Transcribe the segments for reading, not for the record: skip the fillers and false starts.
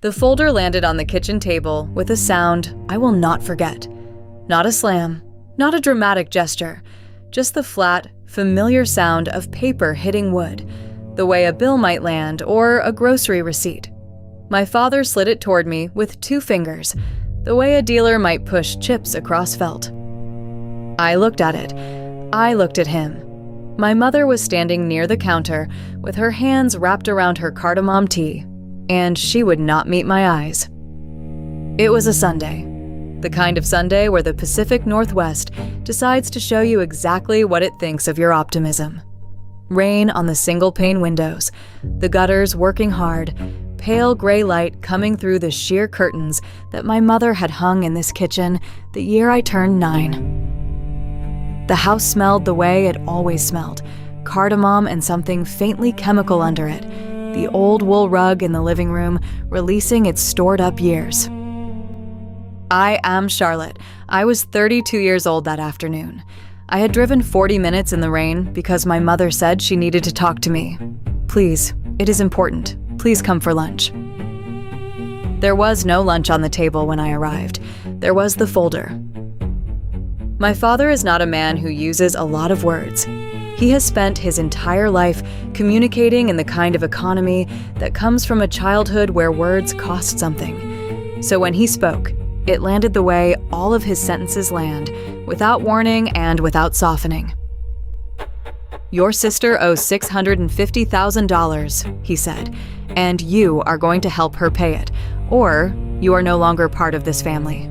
The folder landed on the kitchen table with a sound I will not forget. Not a slam, not a dramatic gesture, just the flat, familiar sound of paper hitting wood, the way a bill might land or a grocery receipt. My father slid it toward me with 2 fingers, the way a dealer might push chips across felt. I looked at it. I looked at him. My mother was standing near the counter with her hands wrapped around her cardamom tea, and she would not meet my eyes. It was a Sunday, the kind of Sunday where the Pacific Northwest decides to show you exactly what it thinks of your optimism. Rain on the single-pane windows, the gutters working hard, pale gray light coming through the sheer curtains that my mother had hung in this kitchen the year I turned 9. The house smelled the way it always smelled, cardamom and something faintly chemical under it, the old wool rug in the living room releasing its stored-up years. I am Charlotte. I was 32 years old that afternoon. I had driven 40 minutes in the rain because my mother said she needed to talk to me. Please, it is important. Please come for lunch. There was no lunch on the table when I arrived. There was the folder. My father is not a man who uses a lot of words. He has spent his entire life communicating in the kind of economy that comes from a childhood where words cost something. So when he spoke, it landed the way all of his sentences land, without warning and without softening. "Your sister owes $650,000, he said, and you are going to help her pay it, or you are no longer part of this family."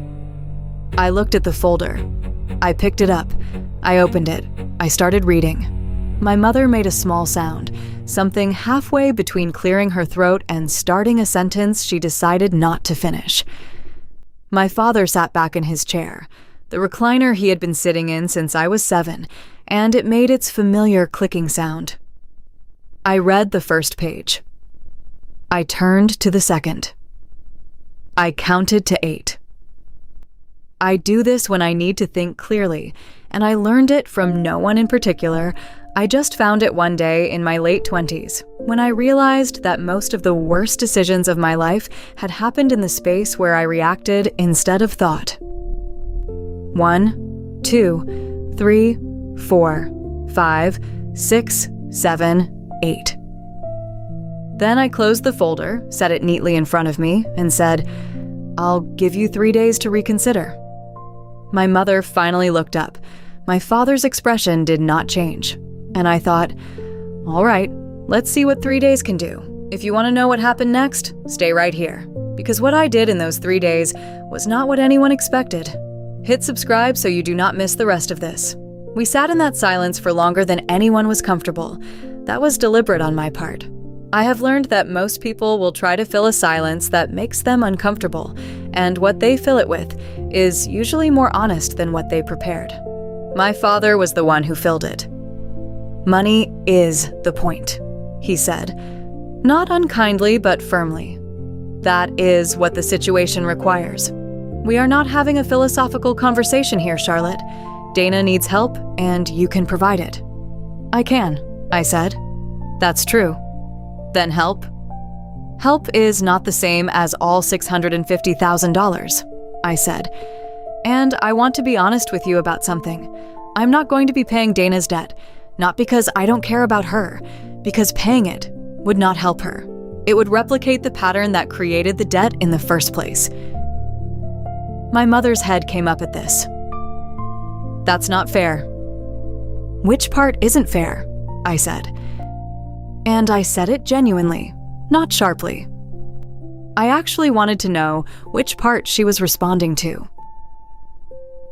I looked at the folder. I picked it up. I opened it. I started reading. My mother made a small sound, something halfway between clearing her throat and starting a sentence she decided not to finish. My father sat back in his chair, the recliner he had been sitting in since I was 7, and it made its familiar clicking sound. I read the first page. I turned to the second. I counted to 8. I do this when I need to think clearly, and I learned it from no one in particular. I just found it one day in my late 20s, when I realized that most of the worst decisions of my life had happened in the space where I reacted instead of thought. 1, 2, 3, 4, 5, 6, 7, 8. Then I closed the folder, set it neatly in front of me, and said, "I'll give you 3 days to reconsider." My mother finally looked up. My father's expression did not change. And I thought, all right, let's see what 3 days can do. If you want to know what happened next, stay right here. Because what I did in those 3 days was not what anyone expected. Hit subscribe so you do not miss the rest of this. We sat in that silence for longer than anyone was comfortable. That was deliberate on my part. I have learned that most people will try to fill a silence that makes them uncomfortable, and what they fill it with is usually more honest than what they prepared. My father was the one who filled it. "Money is the point," he said, not unkindly but firmly. "That is what the situation requires. We are not having a philosophical conversation here, Charlotte. Dana needs help, and you can provide it." "I can," I said. "That's true. Then help?" "Help is not the same as all $650,000, I said. "And I want to be honest with you about something. I'm not going to be paying Dana's debt, not because I don't care about her, because paying it would not help her. It would replicate the pattern that created the debt in the first place." My mother's head came up at this. "That's not fair." "Which part isn't fair?" I said. And I said it genuinely, not sharply. I actually wanted to know which part she was responding to.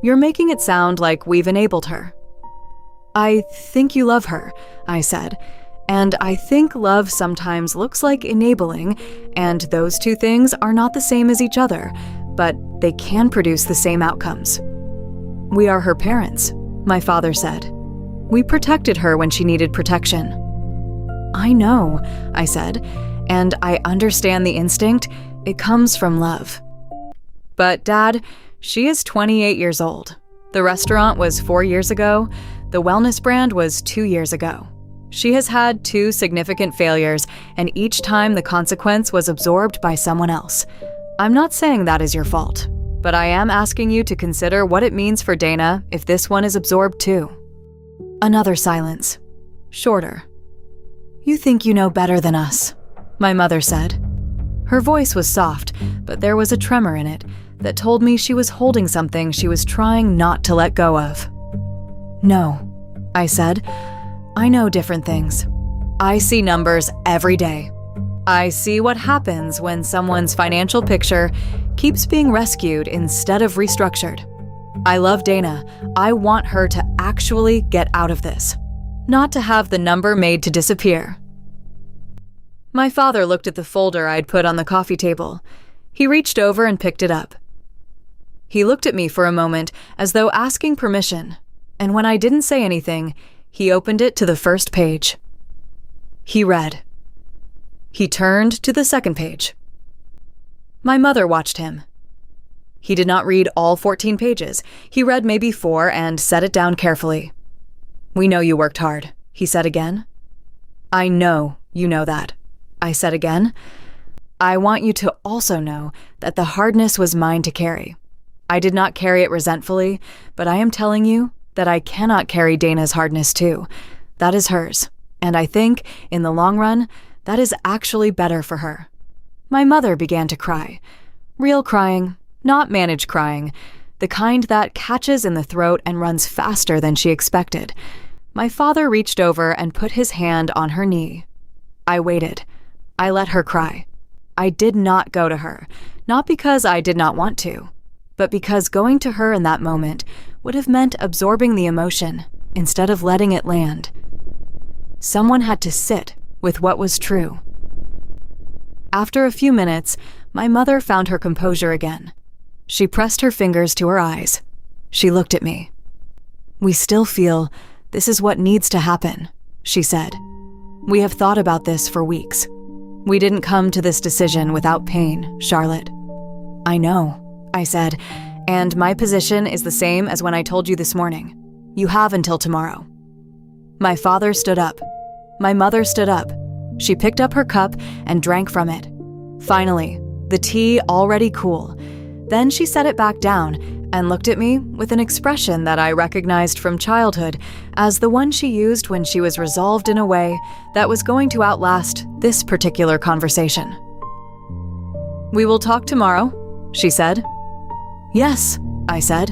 "You're making it sound like we've enabled her." "I think you love her," I said, "and I think love sometimes looks like enabling, and those two things are not the same as each other, but they can produce the same outcomes." "We are her parents," my father said. "We protected her when she needed protection." "I know," I said, "and I understand the instinct. It comes from love." "But Dad, she is 28 years old. The restaurant was 4 years ago. The wellness brand was 2 years ago. She has had 2 significant failures, and each time the consequence was absorbed by someone else. I'm not saying that is your fault, but I am asking you to consider what it means for Dana if this one is absorbed too. Another silence. Shorter. You think you know better than us, my mother said. Her voice was soft, but there was a tremor in it that told me she was holding something she was trying not to let go of. No, I said. I know different things. I see numbers every day. I see what happens when someone's financial picture keeps being rescued instead of restructured. I love Dana. I want her to actually get out of this, not to have the number made to disappear. My father looked at the folder I'd put on the coffee table. He reached over and picked it up. He looked at me for a moment as though asking permission, and when I didn't say anything, he opened it to the first page. He read. He turned to the second page. My mother watched him. He did not read all 14 pages. He read maybe 4 and set it down carefully. We know you worked hard, he said again. I know you know that, I said again. I want you to also know that the hardness was mine to carry. I did not carry it resentfully, but I am telling you that I cannot carry Dana's hardness too. That is hers, and I think, in the long run, that is actually better for her. My mother began to cry. Real crying, not managed crying, the kind that catches in the throat and runs faster than she expected. My father reached over and put his hand on her knee. I waited. I let her cry. I did not go to her, not because I did not want to, but because going to her in that moment would have meant absorbing the emotion instead of letting it land. Someone had to sit with what was true. After a few minutes, my mother found her composure again. She pressed her fingers to her eyes. She looked at me. We still feel this is what needs to happen, she said. We have thought about this for weeks. We didn't come to this decision without pain, Charlotte. I know, I said, and my position is the same as when I told you this morning. You have until tomorrow. My father stood up. My mother stood up. She picked up her cup and drank from it. Finally, the tea already cool. Then she set it back down and looked at me with an expression that I recognized from childhood as the one she used when she was resolved in a way that was going to outlast this particular conversation. We will talk tomorrow, she said. Yes, I said.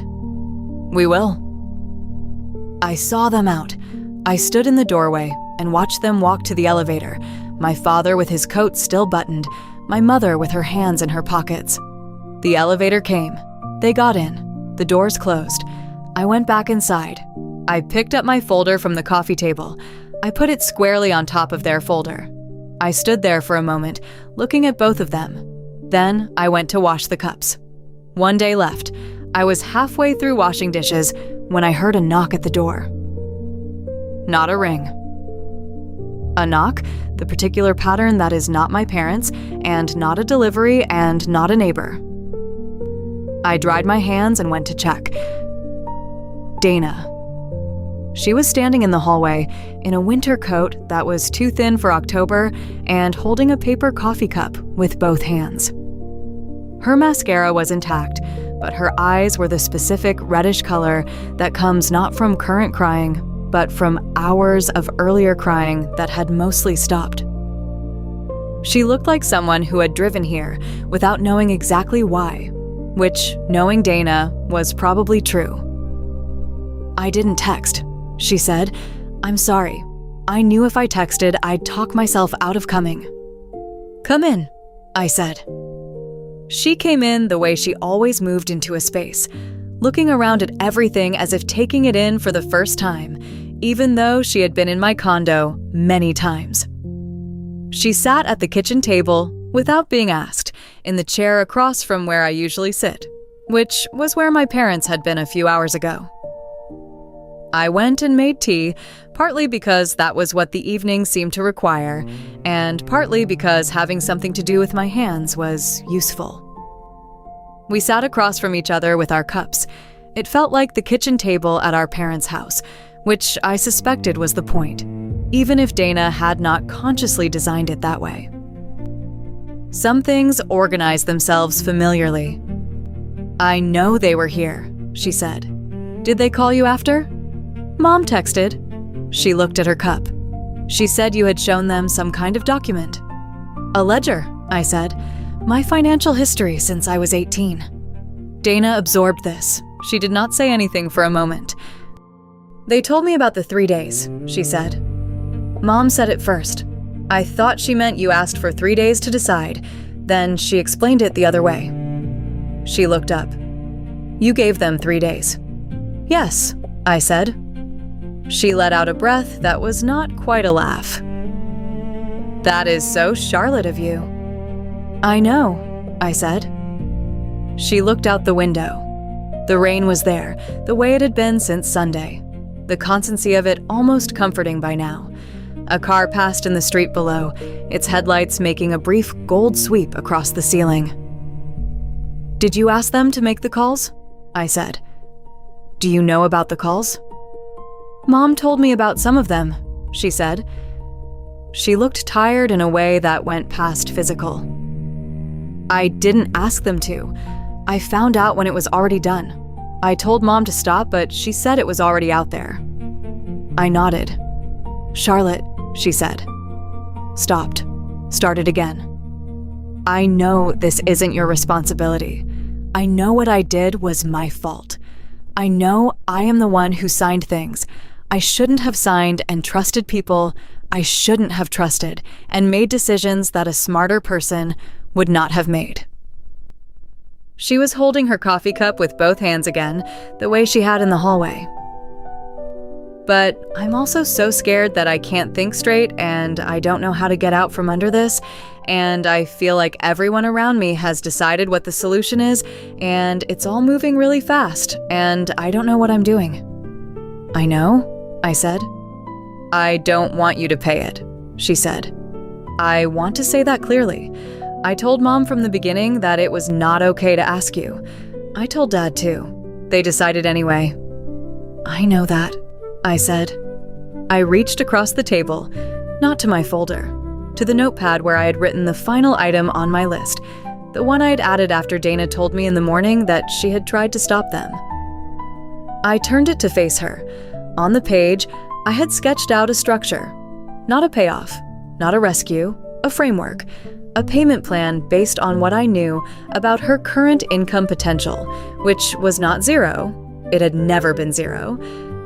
We will. I saw them out. I stood in the doorway and watched them walk to the elevator, my father with his coat still buttoned, my mother with her hands in her pockets. The elevator came. They got in. The doors closed. I went back inside. I picked up my folder from the coffee table. I put it squarely on top of their folder. I stood there for a moment, looking at both of them. Then I went to wash the cups. One day left. I was halfway through washing dishes when I heard a knock at the door. Not a ring. A knock, the particular pattern that is not my parents, and not a delivery, and not a neighbor. I dried my hands and went to check. Dana. She was standing in the hallway in a winter coat that was too thin for October and holding a paper coffee cup with both hands. Her mascara was intact, but her eyes were the specific reddish color that comes not from current crying, but from hours of earlier crying that had mostly stopped. She looked like someone who had driven here without knowing exactly why, which, knowing Dana, was probably true. I didn't text, she said. I'm sorry. I knew if I texted, I'd talk myself out of coming. Come in, I said. She came in the way she always moved into a space, looking around at everything as if taking it in for the first time, even though she had been in my condo many times. She sat at the kitchen table without being asked, in the chair across from where I usually sit, which was where my parents had been a few hours ago. I went and made tea, partly because that was what the evening seemed to require, and partly because having something to do with my hands was useful. We sat across from each other with our cups. It felt like the kitchen table at our parents' house, which I suspected was the point. even if Dana had not consciously designed it that way. Some things organize themselves familiarly. "I know they were here," she said. "Did they call you after?" "Mom texted." She looked at her cup. "She said you had shown them some kind of document." "A ledger," I said. "My financial history since I was 18. Dana absorbed this. She did not say anything for a moment. "They told me about the 3 days," she said. "Mom said it first. I thought she meant you asked for 3 days to decide. Then she explained it the other way." She looked up. "You gave them 3 days." "Yes," I said. She let out a breath that was not quite a laugh. "That is so Charlotte of you." "I know," I said. She looked out the window. The rain was there, the way it had been since Sunday, the constancy of it almost comforting by now. A car passed in the street below, its headlights making a brief gold sweep across the ceiling. "Did you ask them to make the calls?" I said. "Do you know about the calls?" "Mom told me about some of them," she said. She looked tired in a way that went past physical. "I didn't ask them to. I found out when it was already done. I told Mom to stop, but she said it was already out there." I nodded. "Charlotte," she said. Stopped. Started again. "I know this isn't your responsibility. I know what I did was my fault. I know I am the one who signed things I shouldn't have signed and trusted people I shouldn't have trusted and made decisions that a smarter person would not have made." She was holding her coffee cup with both hands again, the way she had in the hallway. "But I'm also so scared that I can't think straight and I don't know how to get out from under this, and I feel like everyone around me has decided what the solution is, and it's all moving really fast, and I don't know what I'm doing." "I know," I said. "I don't want you to pay it," she said. "I want to say that clearly. I told Mom from the beginning that it was not okay to ask you. I told Dad too. They decided anyway." "I know that," I said. I reached across the table, not to my folder, to the notepad where I had written the final item on my list, the one I had added after Dana told me in the morning that she had tried to stop them. I turned it to face her. On the page, I had sketched out a structure. Not a payoff, not a rescue, a framework, a payment plan based on what I knew about her current income potential, which was not zero. It had never been zero.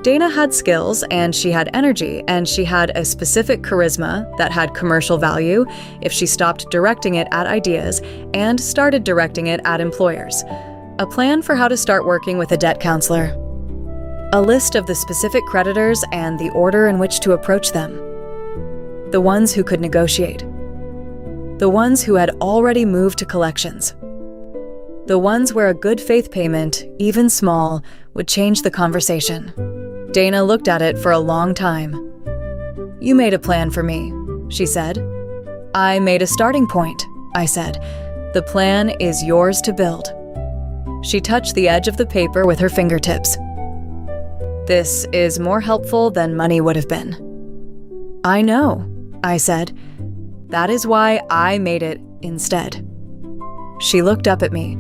Dana had skills, and she had energy, and she had a specific charisma that had commercial value if she stopped directing it at ideas and started directing it at employers. A plan for how to start working with a debt counselor. A list of the specific creditors and the order in which to approach them. The ones who could negotiate. The ones who had already moved to collections. The ones where a good faith payment, even small, would change the conversation. Dana looked at it for a long time. "You made a plan for me," she said. "I made a starting point," I said. "The plan is yours to build." She touched the edge of the paper with her fingertips. "This is more helpful than money would have been." "I know," I said. "That is why I made it instead." She looked up at me,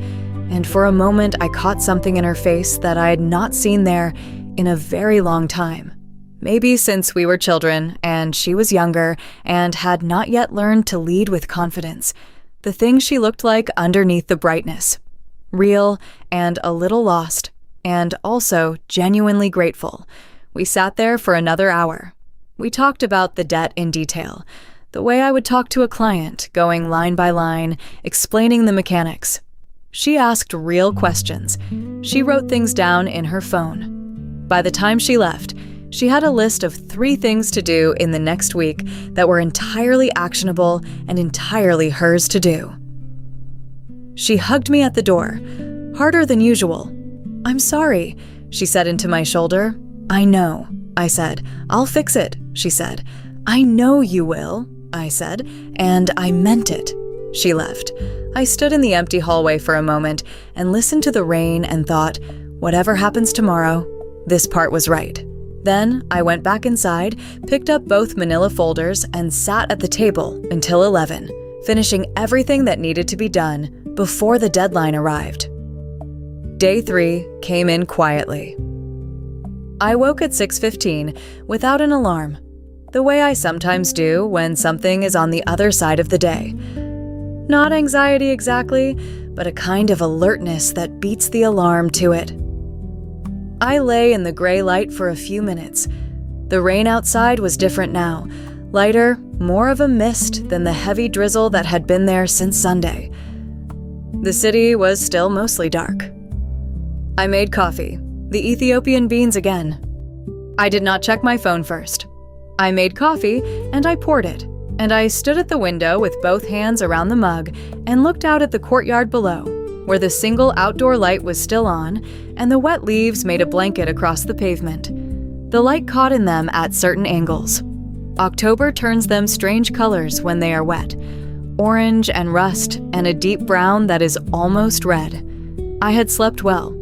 and for a moment I caught something in her face that I had not seen there in a very long time. Maybe since we were children, and she was younger, and had not yet learned to lead with confidence. The thing she looked like underneath the brightness. Real and a little lost, and also genuinely grateful. We sat there for another hour. We talked about the debt in detail. The way I would talk to a client, going line by line, explaining the mechanics. She asked real questions. She wrote things down in her phone. By the time she left, she had a list of 3 things to do in the next week that were entirely actionable and entirely hers to do. She hugged me at the door, harder than usual. "I'm sorry," she said into my shoulder. "I know," I said. "I'll fix it," she said. "I know you will," I said, and I meant it. She left. I stood in the empty hallway for a moment and listened to the rain and thought, whatever happens tomorrow, this part was right. Then I went back inside, picked up both manila folders, and sat at the table until 11, finishing everything that needed to be done before the deadline arrived. Day 3 came in quietly. I woke at 6:15 without an alarm, the way I sometimes do when something is on the other side of the day. Not anxiety exactly, but a kind of alertness that beats the alarm to it. I lay in the gray light for a few minutes. The rain outside was different now, lighter, more of a mist than the heavy drizzle that had been there since Sunday. The city was still mostly dark. I made coffee, the Ethiopian beans again. I did not check my phone first. I made coffee and I poured it, and I stood at the window with both hands around the mug and looked out at the courtyard below, where the single outdoor light was still on and the wet leaves made a blanket across the pavement. The light caught in them at certain angles. October turns them strange colors when they are wet, orange and rust and a deep brown that is almost red. I had slept well.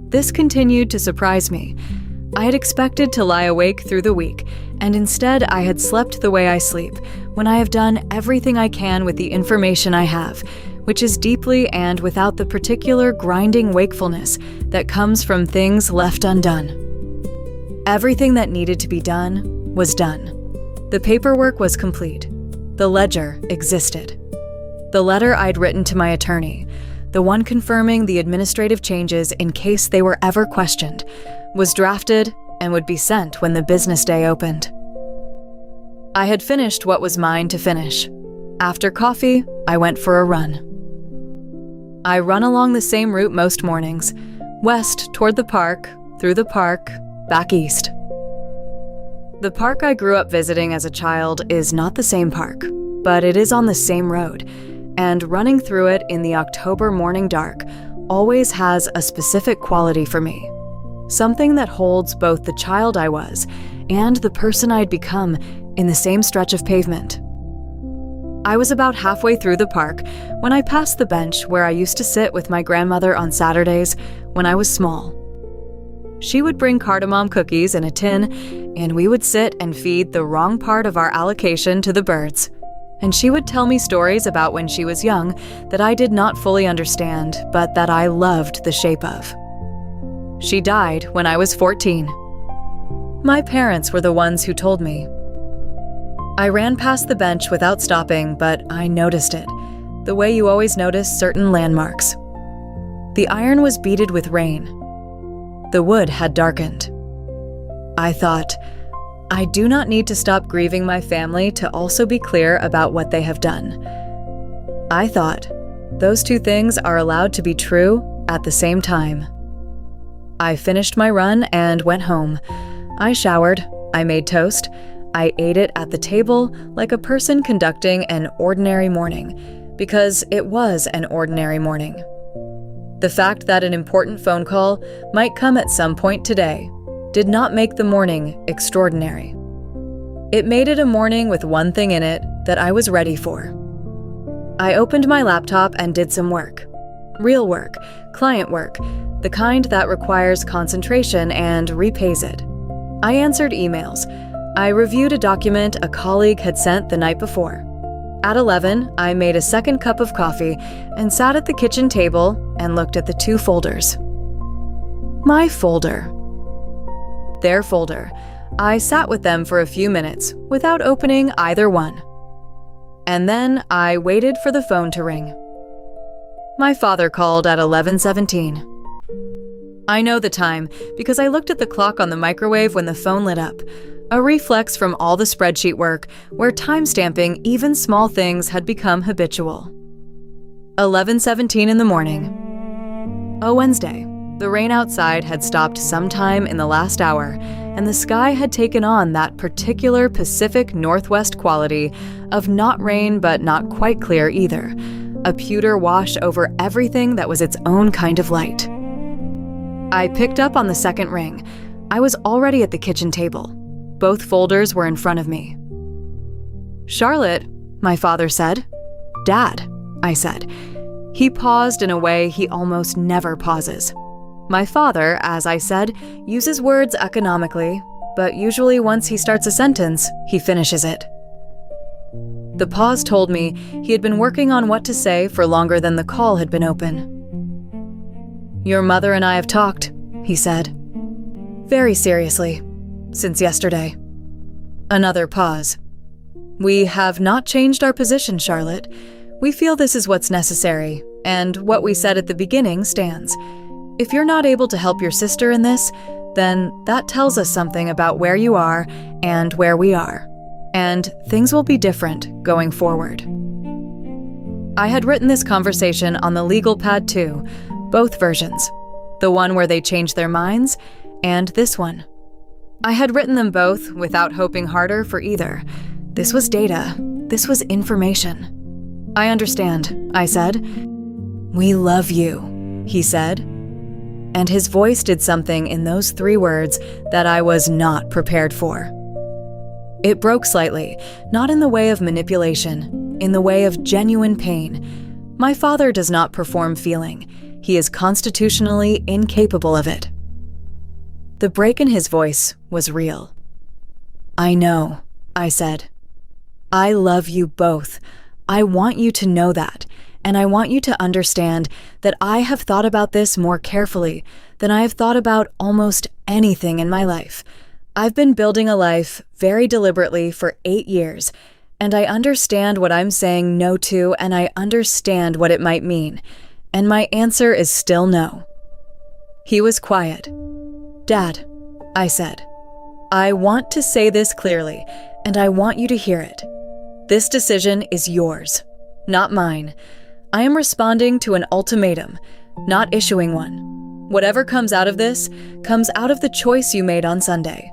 This continued to surprise me. I had expected to lie awake through the week, and instead I had slept the way I sleep, when I have done everything I can with the information I have, which is deeply and without the particular grinding wakefulness that comes from things left undone. Everything that needed to be done was done. The paperwork was complete. The ledger existed. The letter I'd written to my attorney, the one confirming the administrative changes in case they were ever questioned, was drafted and would be sent when the business day opened. I had finished what was mine to finish. After coffee, I went for a run. I run along the same route most mornings, west toward the park, through the park, back east. The park I grew up visiting as a child is not the same park, but it is on the same road, and running through it in the October morning dark always has a specific quality for me. Something that holds both the child I was and the person I'd become in the same stretch of pavement. I was about halfway through the park when I passed the bench where I used to sit with my grandmother on Saturdays when I was small. She would bring cardamom cookies in a tin, and we would sit and feed the wrong part of our allocation to the birds. And she would tell me stories about when she was young that I did not fully understand, but that I loved the shape of. She died when I was 14. My parents were the ones who told me. I ran past the bench without stopping, but I noticed it, the way you always notice certain landmarks. The iron was beaded with rain. The wood had darkened. I thought, I do not need to stop grieving my family to also be clear about what they have done. I thought, those two things are allowed to be true at the same time. I finished my run and went home. I showered, I made toast, I ate it at the table like a person conducting an ordinary morning, because it was an ordinary morning. The fact that an important phone call might come at some point today did not make the morning extraordinary. It made it a morning with one thing in it that I was ready for. I opened my laptop and did some work. Real work, client work, the kind that requires concentration and repays it. I answered emails. I reviewed a document a colleague had sent the night before. At 11, I made a second cup of coffee and sat at the kitchen table and looked at the two folders. My folder. Their folder. I sat with them for a few minutes without opening either one. And then I waited for the phone to ring. My father called at 11:17. I know the time because I looked at the clock on the microwave when the phone lit up, a reflex from all the spreadsheet work where time-stamping even small things had become habitual. 11:17 in the morning. A Wednesday. The rain outside had stopped sometime in the last hour, and the sky had taken on that particular Pacific Northwest quality of not rain but not quite clear either, a pewter wash over everything that was its own kind of light. I picked up on the second ring. I was already at the kitchen table. Both folders were in front of me. "Charlotte," my father said. "Dad," I said. He paused in a way he almost never pauses. My father, as I said, uses words economically, but usually once he starts a sentence, he finishes it. The pause told me he had been working on what to say for longer than the call had been open. "Your mother and I have talked," he said. "Very seriously, since yesterday." Another pause. "We have not changed our position, Charlotte. We feel this is what's necessary, and what we said at the beginning stands. If you're not able to help your sister in this, then that tells us something about where you are and where we are. And things will be different going forward." I had written this conversation on the legal pad too, both versions. The one where they changed their minds, and this one. I had written them both without hoping harder for either. This was data. This was information. "I understand," I said. "We love you," he said. And his voice did something in those 3 words that I was not prepared for. It broke slightly, not in the way of manipulation, in the way of genuine pain. My father does not perform feeling. He is constitutionally incapable of it. The break in his voice was real. "I know," I said. "I love you both. I want you to know that, and I want you to understand that I have thought about this more carefully than I have thought about almost anything in my life. I've been building a life very deliberately for 8 years, and I understand what I'm saying no to, and I understand what it might mean, and my answer is still no." He was quiet. "Dad," I said, "I want to say this clearly, and I want you to hear it. This decision is yours, not mine. I am responding to an ultimatum, not issuing one. Whatever comes out of this comes out of the choice you made on Sunday,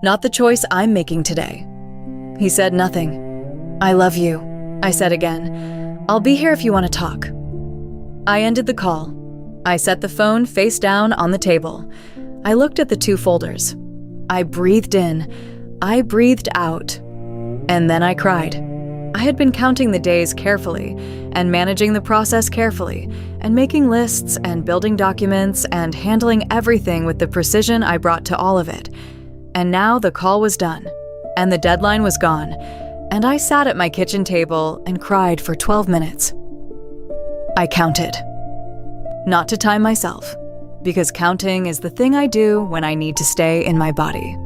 not the choice I'm making today." He said nothing. "I love you," I said again. "I'll be here if you want to talk." I ended the call. I set the phone face down on the table. I looked at the 2 folders. I breathed in. I breathed out. And then I cried. I had been counting the days carefully, and managing the process carefully, and making lists and building documents and handling everything with the precision I brought to all of it. And now the call was done, and the deadline was gone, and I sat at my kitchen table and cried for 12 minutes. I counted. Not to time myself, because counting is the thing I do when I need to stay in my body.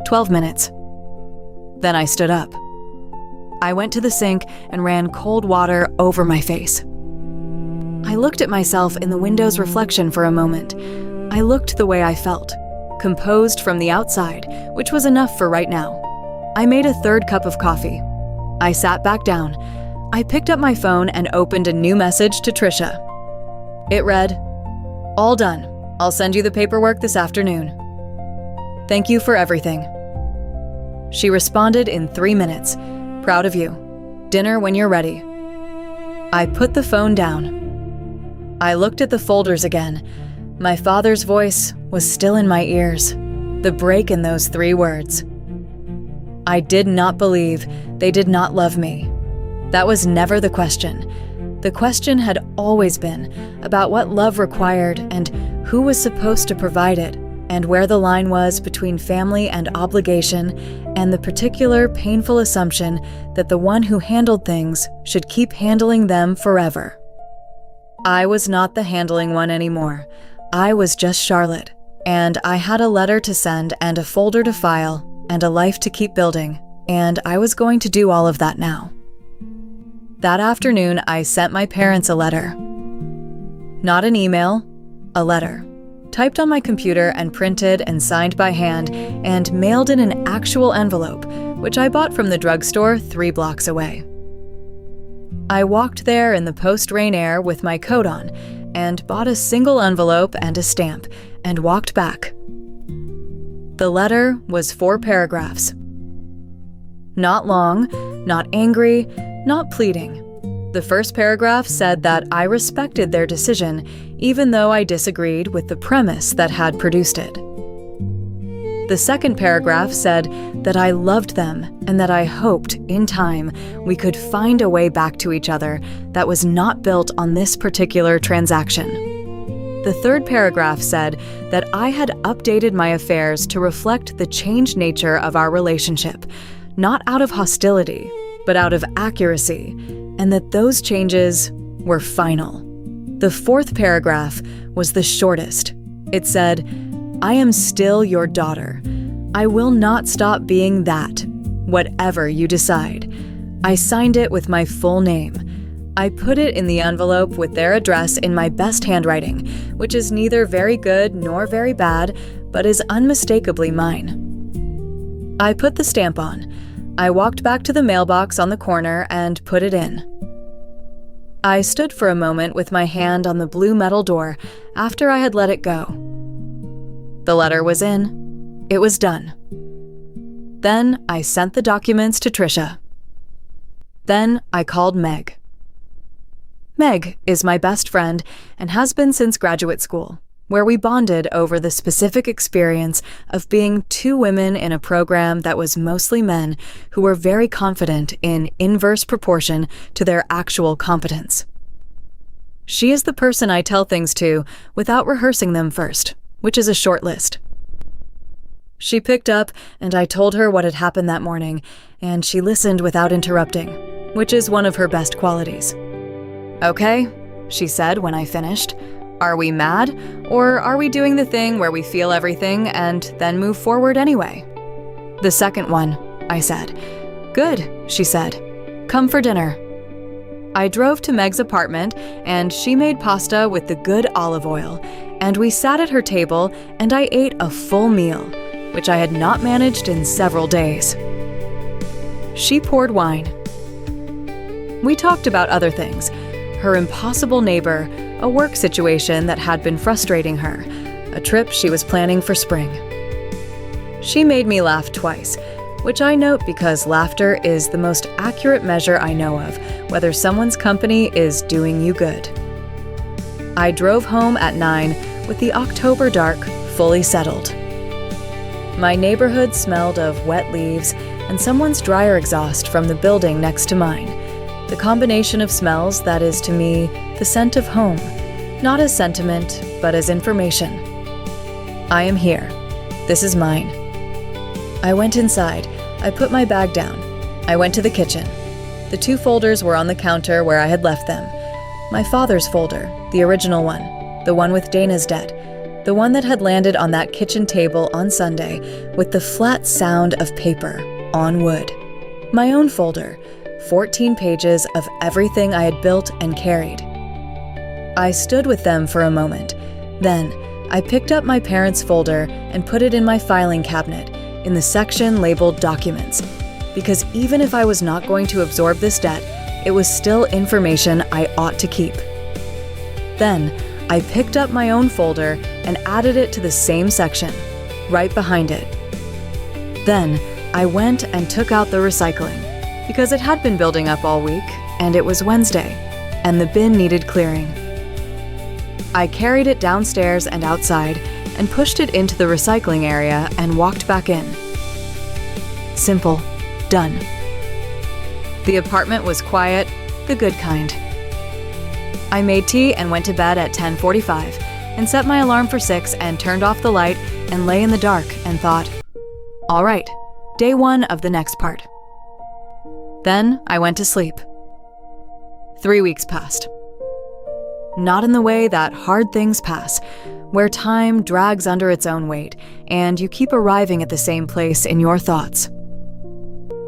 12 minutes. Then I stood up. I went to the sink and ran cold water over my face. I looked at myself in the window's reflection for a moment. I looked the way I felt, composed from the outside, which was enough for right now. I made a 3rd cup of coffee. I sat back down. I picked up my phone and opened a new message to Trisha. It read, "All done. I'll send you the paperwork this afternoon. Thank you for everything." She responded in 3 minutes. "Proud of you. Dinner when you're ready." I put the phone down. I looked at the folders again. My father's voice was still in my ears. The break in those 3 words. I did not believe they did not love me. That was never the question. The question had always been about what love required and who was supposed to provide it, and where the line was between family and obligation, and the particular painful assumption that the one who handled things should keep handling them forever. I was not the handling one anymore. I was just Charlotte, and I had a letter to send and a folder to file and a life to keep building, and I was going to do all of that now. That afternoon, I sent my parents a letter. Not an email, a letter. Typed on my computer and printed and signed by hand and mailed in an actual envelope, which I bought from the drugstore 3 blocks away. I walked there in the post-rain air with my coat on and bought a single envelope and a stamp and walked back. The letter was 4 paragraphs. Not long, not angry, not pleading. The first paragraph said that I respected their decision, even though I disagreed with the premise that had produced it. The second paragraph said that I loved them and that I hoped, in time, we could find a way back to each other that was not built on this particular transaction. The third paragraph said that I had updated my affairs to reflect the changed nature of our relationship, not out of hostility, but out of accuracy, and that those changes were final. The fourth paragraph was the shortest. It said, "I am still your daughter. I will not stop being that, whatever you decide." I signed it with my full name. I put it in the envelope with their address in my best handwriting, which is neither very good nor very bad, but is unmistakably mine. I put the stamp on. I walked back to the mailbox on the corner and put it in. I stood for a moment with my hand on the blue metal door after I had let it go. The letter was in. It was done. Then I sent the documents to Trisha. Then I called Meg. Meg is my best friend and has been since graduate school, where we bonded over the specific experience of being two women in a program that was mostly men who were very confident in inverse proportion to their actual competence. She is the person I tell things to without rehearsing them first, which is a short list. She picked up and I told her what had happened that morning, and she listened without interrupting, which is one of her best qualities. "Okay," she said when I finished. "Are we mad, or are we doing the thing where we feel everything and then move forward anyway?" "The second one," I said. "Good," she said. "Come for dinner." I drove to Meg's apartment, and she made pasta with the good olive oil, and we sat at her table and I ate a full meal, which I had not managed in several days. She poured wine. We talked about other things. Her impossible neighbor, a work situation that had been frustrating her, a trip she was planning for spring. She made me laugh twice, which I note because laughter is the most accurate measure I know of whether someone's company is doing you good. I drove home at 9 with the October dark fully settled. My neighborhood smelled of wet leaves and someone's dryer exhaust from the building next to mine. The combination of smells that is to me the scent of home, not as sentiment, but as information. I am here. This is mine. I went inside. I put my bag down. I went to the kitchen. The two folders were on the counter where I had left them. My father's folder, the original one, the one with Dana's debt, the one that had landed on that kitchen table on Sunday with the flat sound of paper on wood. My own folder, 14 pages of everything I had built and carried. I stood with them for a moment. Then, I picked up my parents' folder and put it in my filing cabinet in the section labeled Documents, because even if I was not going to absorb this debt, it was still information I ought to keep. Then, I picked up my own folder and added it to the same section, right behind it. Then, I went and took out the recycling, because it had been building up all week, and it was Wednesday, and the bin needed clearing. I carried it downstairs and outside, and pushed it into the recycling area and walked back in. Simple. Done. The apartment was quiet, the good kind. I made tea and went to bed at 10:45, and set my alarm for 6 and turned off the light and lay in the dark and thought, all right, day 1 of the next part. Then I went to sleep. 3 weeks passed. Not in the way that hard things pass, where time drags under its own weight, and you keep arriving at the same place in your thoughts.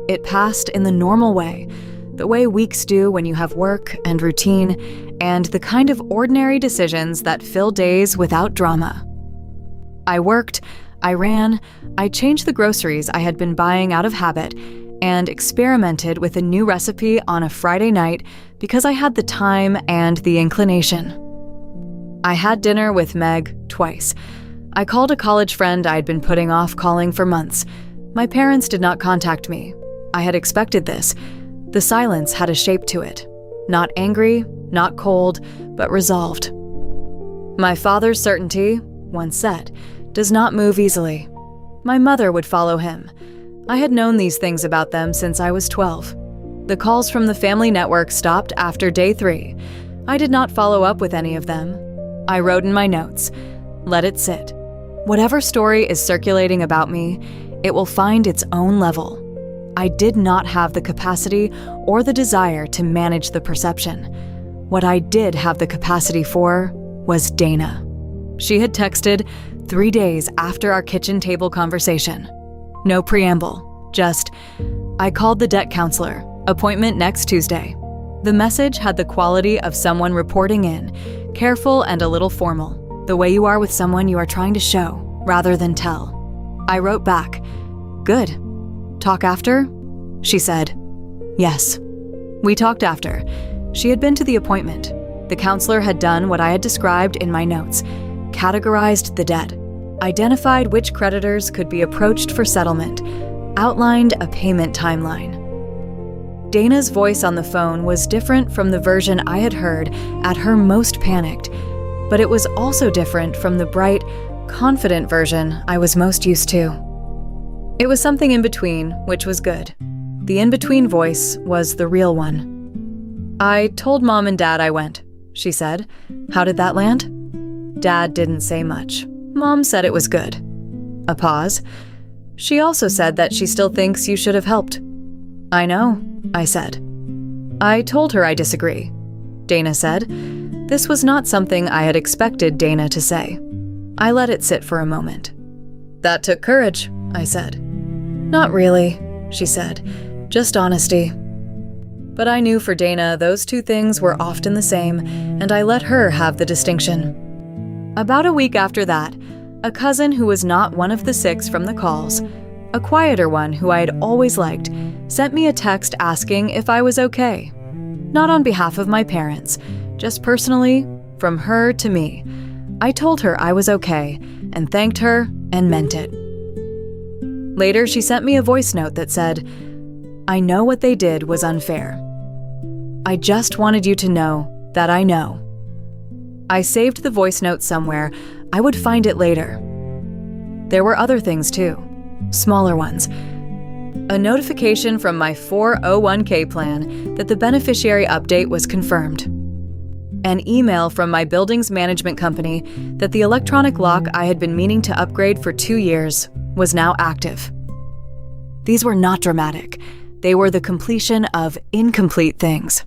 It passed in the normal way, the way weeks do when you have work and routine, and the kind of ordinary decisions that fill days without drama. I worked, I ran, I changed the groceries I had been buying out of habit, and experimented with a new recipe on a Friday night because I had the time and the inclination. I had dinner with Meg twice. I called a college friend I'd been putting off calling for months. My parents did not contact me. I had expected this. The silence had a shape to it. Not angry, not cold, but resolved. My father's certainty, once said, does not move easily. My mother would follow him. I had known these things about them since I was 12. The calls from the family network stopped after day 3. I did not follow up with any of them. I wrote in my notes, let it sit. Whatever story is circulating about me, it will find its own level. I did not have the capacity or the desire to manage the perception. What I did have the capacity for was Dana. She had texted 3 days after our kitchen table conversation. No preamble, just, I called the debt counselor, appointment next Tuesday. The message had the quality of someone reporting in, careful and a little formal, the way you are with someone you are trying to show rather than tell. I wrote back, good. Talk after? She said, yes. We talked after. She had been to the appointment. The counselor had done what I had described in my notes, categorized the debt, identified which creditors could be approached for settlement, outlined a payment timeline. Dana's voice on the phone was different from the version I had heard at her most panicked, but it was also different from the bright, confident version I was most used to. It was something in between, which was good. The in-between voice was the real one. I told Mom and Dad I went, she said. How did that land? Dad didn't say much. Mom said it was good. A pause. She also said that she still thinks you should have helped. I know, I said. I told her I disagree, Dana said. This was not something I had expected Dana to say. I let it sit for a moment. That took courage, I said. Not really, she said. Just honesty. But I knew for Dana those two things were often the same, and I let her have the distinction. About a week after that, a cousin who was not one of the 6 from the calls, a quieter one who I had always liked, sent me a text asking if I was okay. Not on behalf of my parents, just personally, from her to me. I told her I was okay, and thanked her, and meant it. Later, she sent me a voice note that said, I know what they did was unfair. I just wanted you to know that I know. I saved the voice note somewhere. I would find it later. There were other things too, smaller ones. A notification from my 401k plan that the beneficiary update was confirmed. An email from my building's management company that the electronic lock I had been meaning to upgrade for 2 years was now active. These were not dramatic. They were the completion of incomplete things.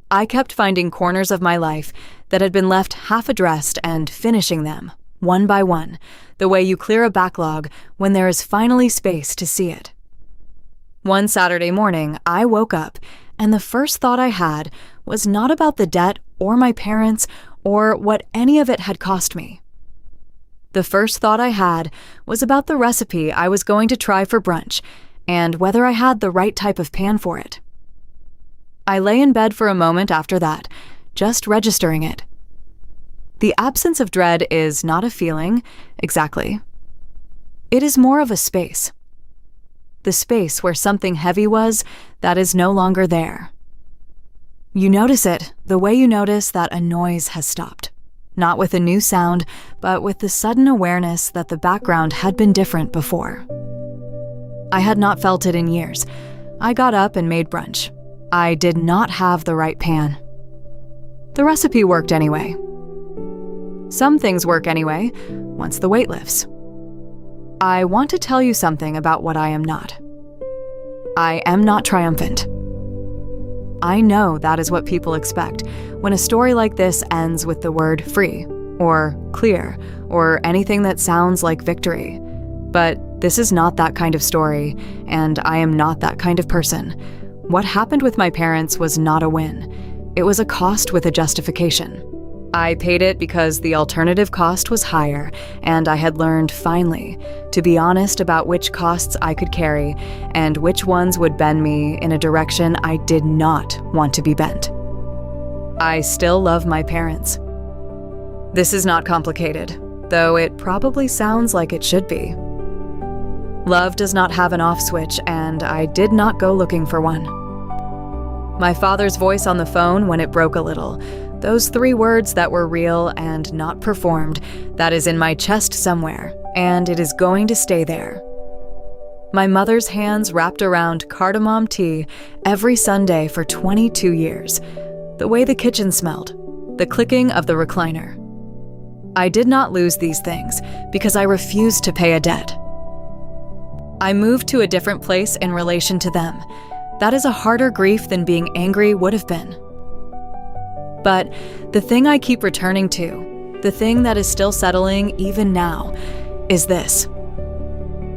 I kept finding corners of my life that had been left half addressed and finishing them, one by one, the way you clear a backlog when there is finally space to see it. One Saturday morning, I woke up, and the first thought I had was not about the debt or my parents or what any of it had cost me. The first thought I had was about the recipe I was going to try for brunch and whether I had the right type of pan for it. I lay in bed for a moment after that, just registering it. The absence of dread is not a feeling, exactly. It is more of a space. The space where something heavy was that is no longer there. You notice it the way you notice that a noise has stopped. Not with a new sound, but with the sudden awareness that the background had been different before. I had not felt it in years. I got up and made brunch. I did not have the right pan. The recipe worked anyway. Some things work anyway, once the weight lifts. I want to tell you something about what I am not. I am not triumphant. I know that is what people expect when a story like this ends with the word free, or clear, or anything that sounds like victory. But this is not that kind of story, and I am not that kind of person. What happened with my parents was not a win. It was a cost with a justification. I paid it because the alternative cost was higher, and I had learned, finally, to be honest about which costs I could carry and which ones would bend me in a direction I did not want to be bent. I still love my parents. This is not complicated, though it probably sounds like it should be. Love does not have an off switch, and I did not go looking for one. My father's voice on the phone when it broke a little, those 3 words that were real and not performed, that is in my chest somewhere, and it is going to stay there. My mother's hands wrapped around cardamom tea every Sunday for 22 years. The way the kitchen smelled. the clicking of the recliner. I did not lose these things because I refused to pay a debt. I moved to a different place in relation to them. That is a harder grief than being angry would have been. But the thing I keep returning to, the thing that is still settling even now, is this.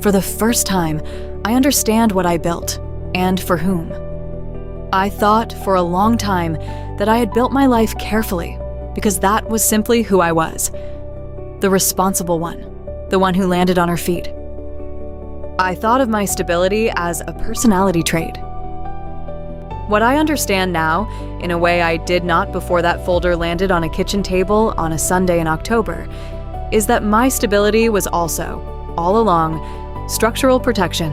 For the first time, I understand what I built and for whom. I thought for a long time that I had built my life carefully because that was simply who I was. The responsible one, the one who landed on her feet. I thought of my stability as a personality trait. What I understand now, in a way I did not before that folder landed on a kitchen table on a Sunday in October, is that my stability was also, all along, structural protection.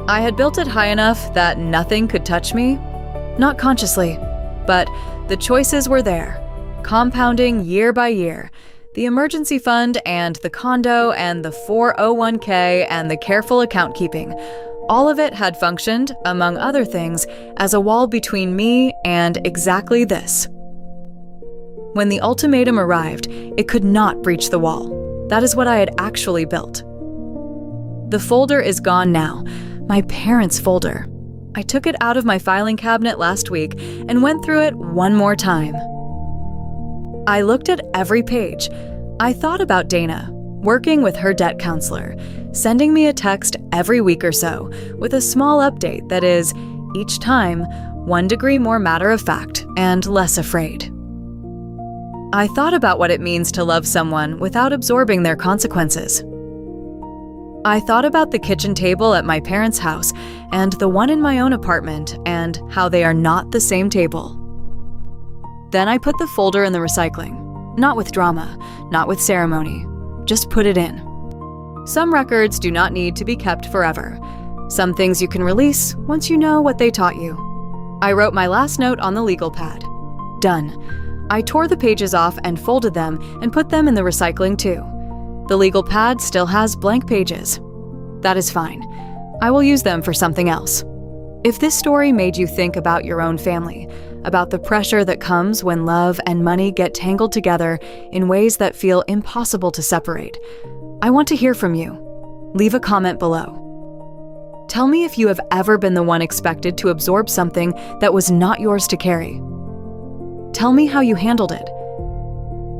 I had built it high enough that nothing could touch me, not consciously, but the choices were there, compounding year by year. The emergency fund and the condo and the 401k and the careful account keeping. All of it had functioned, among other things, as a wall between me and exactly this. When the ultimatum arrived, it could not breach the wall. That is what I had actually built. The folder is gone now, my parents' folder. I took it out of my filing cabinet last week and went through it one more time. I looked at every page. I thought about Dana, working with her debt counselor, sending me a text every week or so with a small update that is, each time, 1 degree more matter-of-fact and less afraid. I thought about what it means to love someone without absorbing their consequences. I thought about the kitchen table at my parents' house and the one in my own apartment and how they are not the same table. Then I put the folder in the recycling. Not with drama, not with ceremony. Just put it in. Some records do not need to be kept forever. Some things you can release once you know what they taught you. I wrote my last note on the legal pad. Done. I tore the pages off and folded them and put them in the recycling too. The legal pad still has blank pages. That is fine. I will use them for something else. If this story made you think about your own family, about the pressure that comes when love and money get tangled together in ways that feel impossible to separate, I want to hear from you. Leave a comment below. Tell me if you have ever been the one expected to absorb something that was not yours to carry. Tell me how you handled it.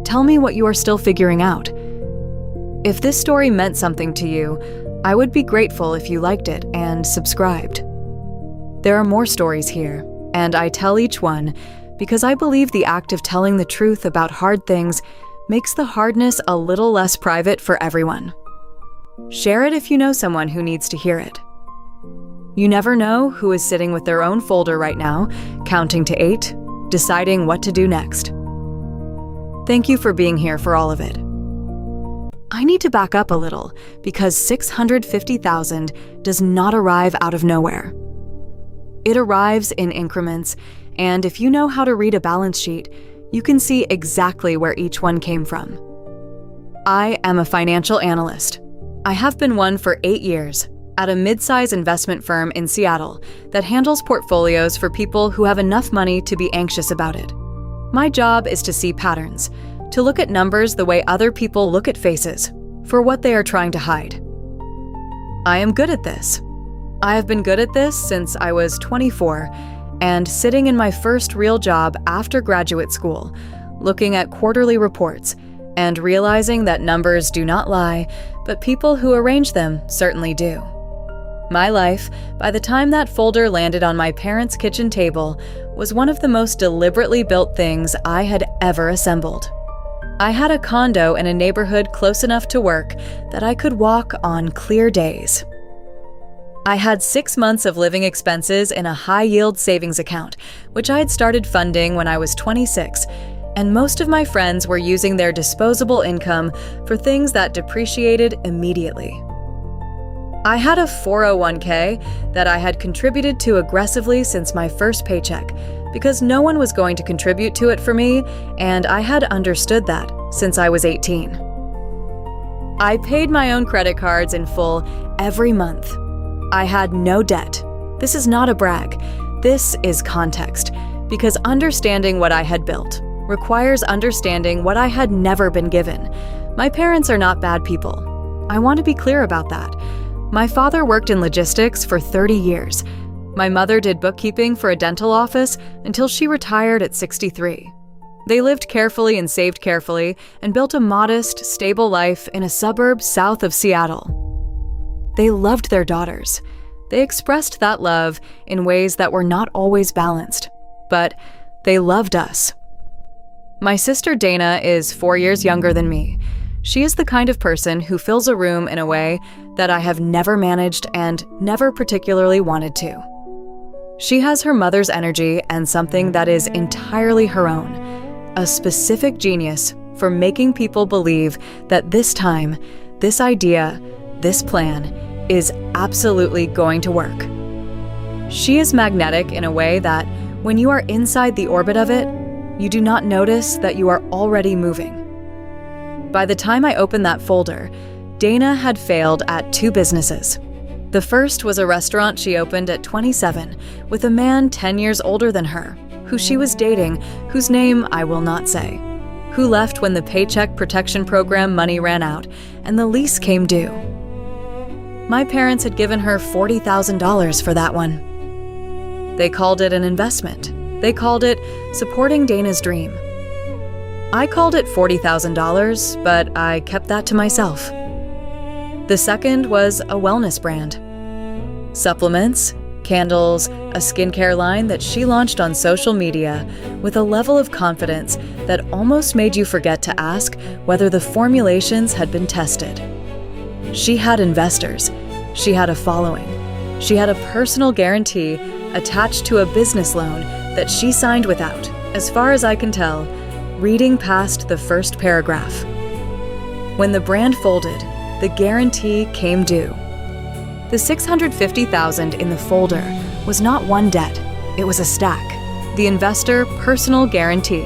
Tell me what you are still figuring out. If this story meant something to you, I would be grateful if you liked it and subscribed. There are more stories here, and I tell each one because I believe the act of telling the truth about hard things makes the hardness a little less private for everyone. Share it if you know someone who needs to hear it. You never know who is sitting with their own folder right now, counting to 8, deciding what to do next. Thank you for being here for all of it. I need to back up a little because $650,000 does not arrive out of nowhere. It arrives in increments, and if you know how to read a balance sheet, you can see exactly where each one came from. I am a financial analyst. I have been one for 8 years at a mid-size investment firm in Seattle that handles portfolios for people who have enough money to be anxious about it. My job is to see patterns, to look at numbers the way other people look at faces, for what they are trying to hide. I am good at this. I have been good at this since I was 24 and sitting in my first real job after graduate school, looking at quarterly reports and realizing that numbers do not lie, but people who arrange them certainly do. My life, by the time that folder landed on my parents' kitchen table, was one of the most deliberately built things I had ever assembled. I had a condo in a neighborhood close enough to work that I could walk on clear days. I had 6 months of living expenses in a high-yield savings account, which I had started funding when I was 26, and most of my friends were using their disposable income for things that depreciated immediately. I had a 401k that I had contributed to aggressively since my first paycheck, because no one was going to contribute to it for me, and I had understood that since I was 18. I paid my own credit cards in full every month. I had no debt. This is not a brag. This is context, because understanding what I had built, requires understanding what I had never been given. My parents are not bad people. I want to be clear about that. My father worked in logistics for 30 years. My mother did bookkeeping for a dental office until she retired at 63. They lived carefully and saved carefully and built a modest, stable life in a suburb south of Seattle. They loved their daughters. They expressed that love in ways that were not always balanced, but they loved us. My sister Dana is 4 years younger than me. She is the kind of person who fills a room in a way that I have never managed and never particularly wanted to. She has her mother's energy and something that is entirely her own, a specific genius for making people believe that this time, this idea, this plan is absolutely going to work. She is magnetic in a way that, when you are inside the orbit of it, you do not notice that you are already moving. By the time I opened that folder, Dana had failed at 2 businesses. The first was a restaurant she opened at 27 with a man 10 years older than her, who she was dating, whose name I will not say, who left when the Paycheck Protection Program money ran out and the lease came due. My parents had given her $40,000 for that one. They called it an investment. They called it supporting Dana's dream. I called it $40,000, but I kept that to myself. The second was a wellness brand. Supplements, candles, a skincare line that she launched on social media with a level of confidence that almost made you forget to ask whether the formulations had been tested. She had investors. She had a following. She had a personal guarantee attached to a business loan that she signed without, as far as I can tell, reading past the first paragraph. When the brand folded, the guarantee came due. The $650,000 in the folder was not one debt, it was a stack. The investor personal guarantee.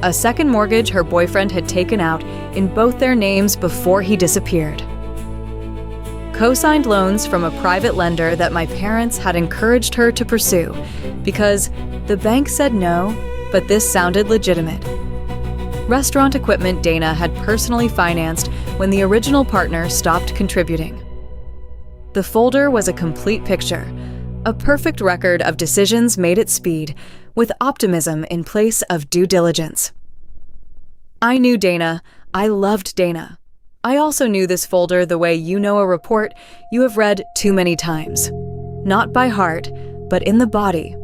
A second mortgage her boyfriend had taken out in both their names before he disappeared. Co-signed loans from a private lender that my parents had encouraged her to pursue because the bank said no, but this sounded legitimate. Restaurant equipment Dana had personally financed when the original partner stopped contributing. The folder was a complete picture, a perfect record of decisions made at speed, with optimism in place of due diligence. I knew Dana. I loved Dana. I also knew this folder the way you know a report you have read too many times. Not by heart, but in the body.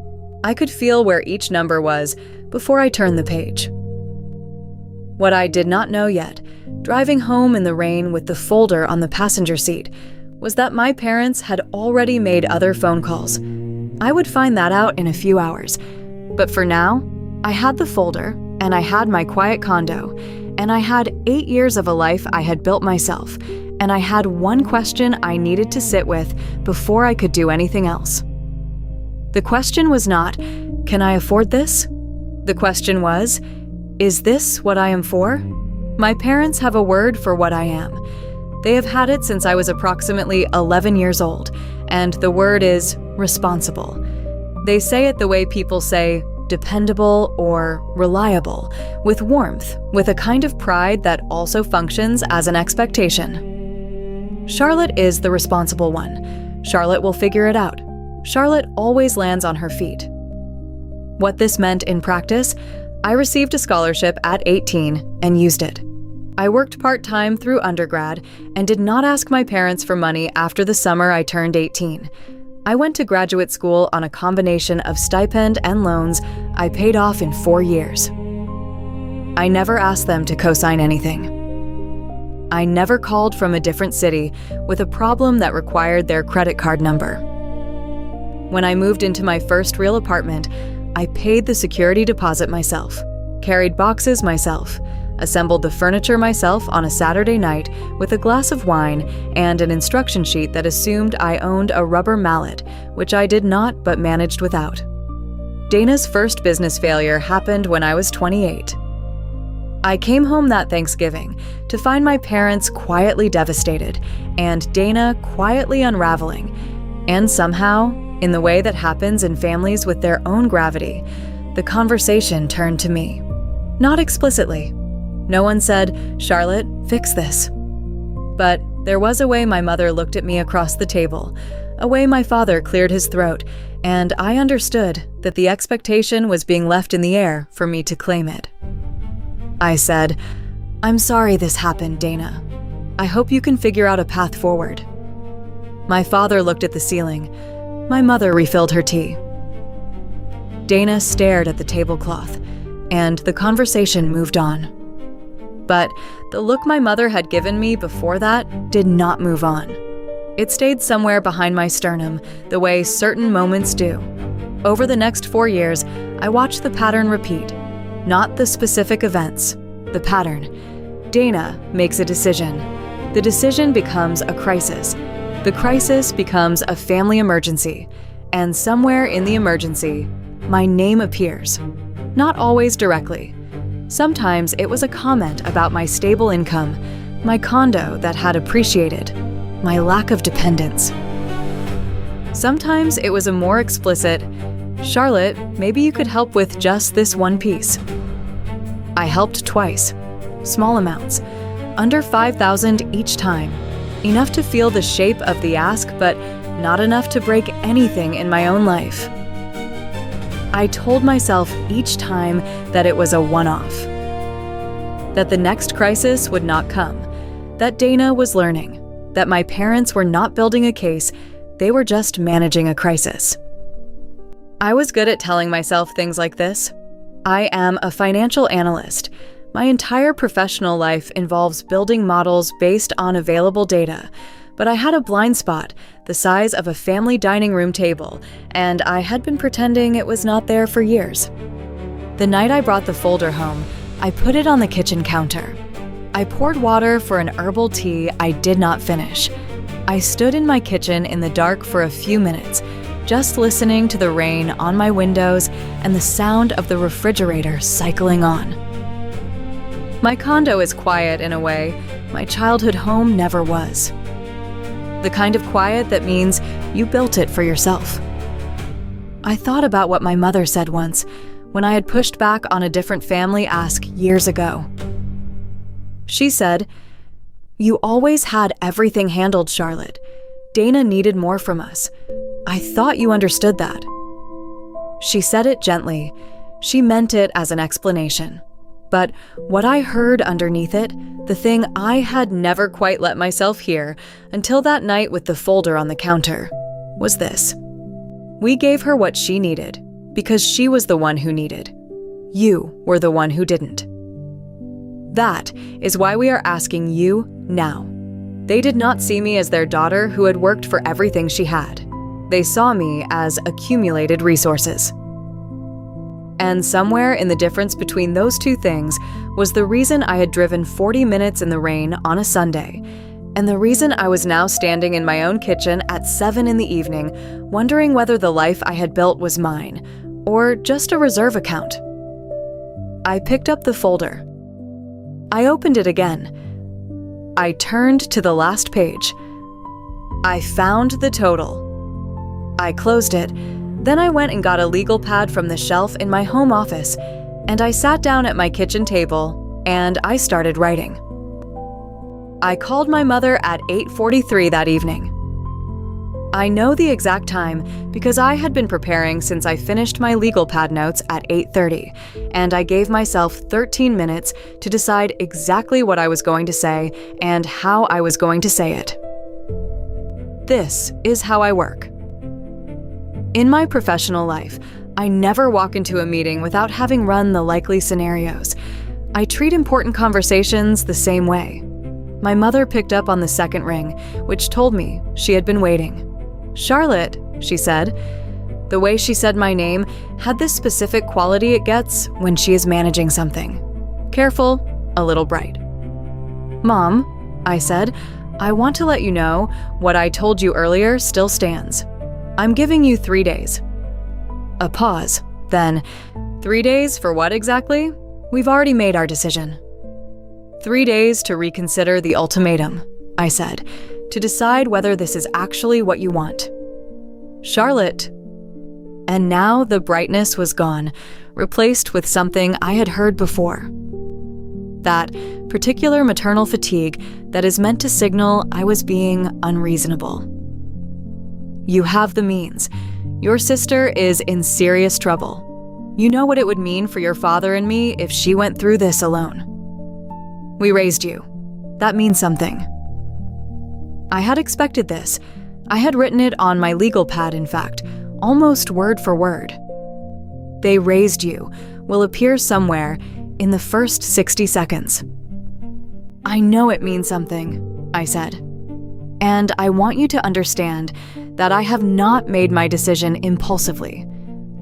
I could feel where each number was before I turned the page. What I did not know yet, driving home in the rain with the folder on the passenger seat, was that my parents had already made other phone calls. I would find that out in a few hours. But for now, I had the folder, and I had my quiet condo, and I had 8 years of a life I had built myself, and I had one question I needed to sit with before I could do anything else. The question was not, can I afford this? The question was, is this what I am for? My parents have a word for what I am. They have had it since I was approximately 11 years old, and the word is responsible. They say it the way people say dependable or reliable, with warmth, with a kind of pride that also functions as an expectation. Charlotte is the responsible one. Charlotte will figure it out. Charlotte always lands on her feet. What this meant in practice, I received a scholarship at 18 and used it. I worked part-time through undergrad and did not ask my parents for money after the summer I turned 18. I went to graduate school on a combination of stipend and loans I paid off in 4 years. I never asked them to co-sign anything. I never called from a different city with a problem that required their credit card number. When I moved into my first real apartment, I paid the security deposit myself, carried boxes myself, assembled the furniture myself on a Saturday night with a glass of wine and an instruction sheet that assumed I owned a rubber mallet, which I did not but managed without. Dana's first business failure happened when I was 28. I came home that Thanksgiving to find my parents quietly devastated and Dana quietly unraveling, and somehow, in the way that happens in families with their own gravity, the conversation turned to me. Not explicitly. No one said, "Charlotte, fix this." But there was a way my mother looked at me across the table, a way my father cleared his throat, and I understood that the expectation was being left in the air for me to claim it. I said, "I'm sorry this happened, Dana. I hope you can figure out a path forward." My father looked at the ceiling. My mother refilled her tea. Dana stared at the tablecloth, and the conversation moved on. But the look my mother had given me before that did not move on. It stayed somewhere behind my sternum, the way certain moments do. Over the next 4 years, I watched the pattern repeat. Not the specific events, the pattern. Dana makes a decision. The decision becomes a crisis. The crisis becomes a family emergency. And somewhere in the emergency, my name appears. Not always directly. Sometimes it was a comment about my stable income, my condo that had appreciated, my lack of dependence. Sometimes it was a more explicit, "Charlotte, maybe you could help with just this one piece." I helped twice. Small amounts. Under $5,000 each time. Enough to feel the shape of the ask, but not enough to break anything in my own life. I told myself each time that it was a one-off. That the next crisis would not come. That Dana was learning. That my parents were not building a case, they were just managing a crisis. I was good at telling myself things like this. I am a financial analyst. My entire professional life involves building models based on available data, but I had a blind spot, the size of a family dining room table, and I had been pretending it was not there for years. The night I brought the folder home, I put it on the kitchen counter. I poured water for an herbal tea I did not finish. I stood in my kitchen in the dark for a few minutes, just listening to the rain on my windows and the sound of the refrigerator cycling on. My condo is quiet in a way my childhood home never was. The kind of quiet that means you built it for yourself. I thought about what my mother said once, when I had pushed back on a different family ask years ago. She said, "You always had everything handled, Charlotte. Dana needed more from us. I thought you understood that." She said it gently. She meant it as an explanation. But what I heard underneath it, the thing I had never quite let myself hear until that night with the folder on the counter, was this. We gave her what she needed because she was the one who needed. You were the one who didn't. That is why we are asking you now. They did not see me as their daughter who had worked for everything she had. They saw me as accumulated resources. And somewhere in the difference between those two things was the reason I had driven 40 minutes in the rain on a Sunday, and the reason I was now standing in my own kitchen at 7 in the evening, wondering whether the life I had built was mine, or just a reserve account. I picked up the folder. I opened it again. I turned to the last page. I found the total. I closed it. Then I went and got a legal pad from the shelf in my home office, and I sat down at my kitchen table, and I started writing. I called my mother at 8:43 that evening. I know the exact time because I had been preparing since I finished my legal pad notes at 8:30, and I gave myself 13 minutes to decide exactly what I was going to say and how I was going to say it. This is how I work. In my professional life, I never walk into a meeting without having run the likely scenarios. I treat important conversations the same way. My mother picked up on the second ring, which told me she had been waiting. "Charlotte," she said. The way she said my name had this specific quality it gets when she is managing something. Careful, a little bright. "Mom," I said, "I want to let you know what I told you earlier still stands. I'm giving you 3 days. A pause. Then, 3 days for what exactly? We've already made our decision. 3 days to reconsider the ultimatum, I said, to decide whether this is actually what you want. Charlotte. And now the brightness was gone, replaced with something I had heard before. That particular maternal fatigue that is meant to signal I was being unreasonable. You have the means. Your sister is in serious trouble. You know what it would mean for your father and me if she went through this alone. We raised you. That means something. I had expected this. I had written it on my legal pad, in fact, almost word for word. They raised you will appear somewhere in the first 60 seconds. I know it means something, I said. And I want you to understand that I have not made my decision impulsively.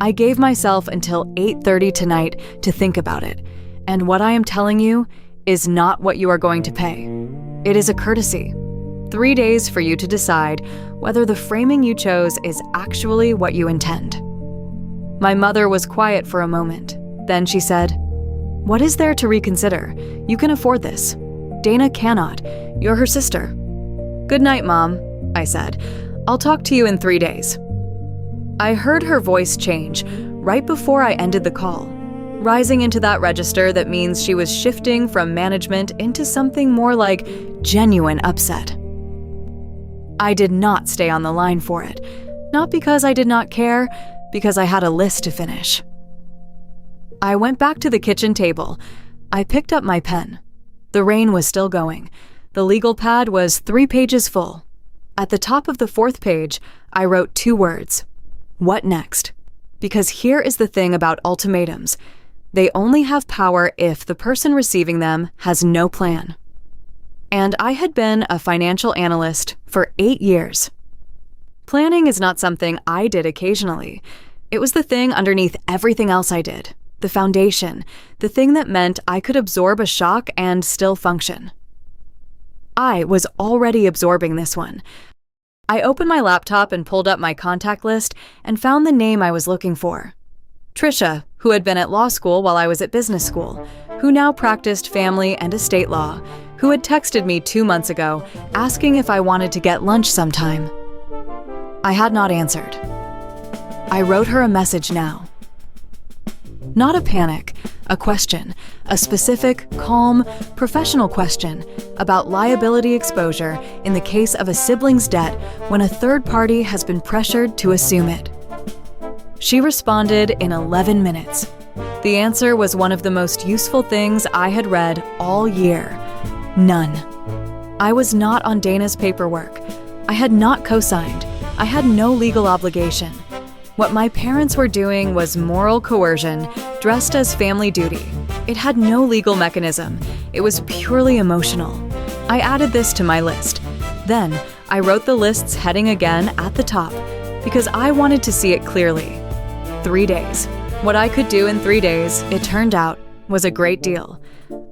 I gave myself until 8:30 tonight to think about it, and what I am telling you is not what you are going to pay. It is a courtesy. 3 days for you to decide whether the framing you chose is actually what you intend. My mother was quiet for a moment. Then she said, "What is there to reconsider? You can afford this. Dana cannot. You're her sister." "Good night, Mom," I said. "I'll talk to you in 3 days." I heard her voice change right before I ended the call, rising into that register that means she was shifting from management into something more like genuine upset. I did not stay on the line for it, not because I did not care, because I had a list to finish. I went back to the kitchen table. I picked up my pen. The rain was still going. The legal pad was 3 pages full. At the top of the 4th page, I wrote 2 words. What next? Because here is the thing about ultimatums. They only have power if the person receiving them has no plan. And I had been a financial analyst for 8 years. Planning is not something I did occasionally. It was the thing underneath everything else I did, the foundation, the thing that meant I could absorb a shock and still function. I was already absorbing this one. I opened my laptop and pulled up my contact list and found the name I was looking for. Trisha, who had been at law school while I was at business school, who now practiced family and estate law, who had texted me 2 months ago asking if I wanted to get lunch sometime. I had not answered. I wrote her a message now. Not a panic, a question, a specific, calm, professional question about liability exposure in the case of a sibling's debt when a third party has been pressured to assume it. She responded in 11 minutes. The answer was one of the most useful things I had read all year. None. I was not on Dana's paperwork. I had not co-signed. I had no legal obligation. What my parents were doing was moral coercion dressed as family duty. It had no legal mechanism. It was purely emotional. I added this to my list. Then I wrote the list's heading again at the top because I wanted to see it clearly. 3 days. What I could do in 3 days, it turned out, was a great deal.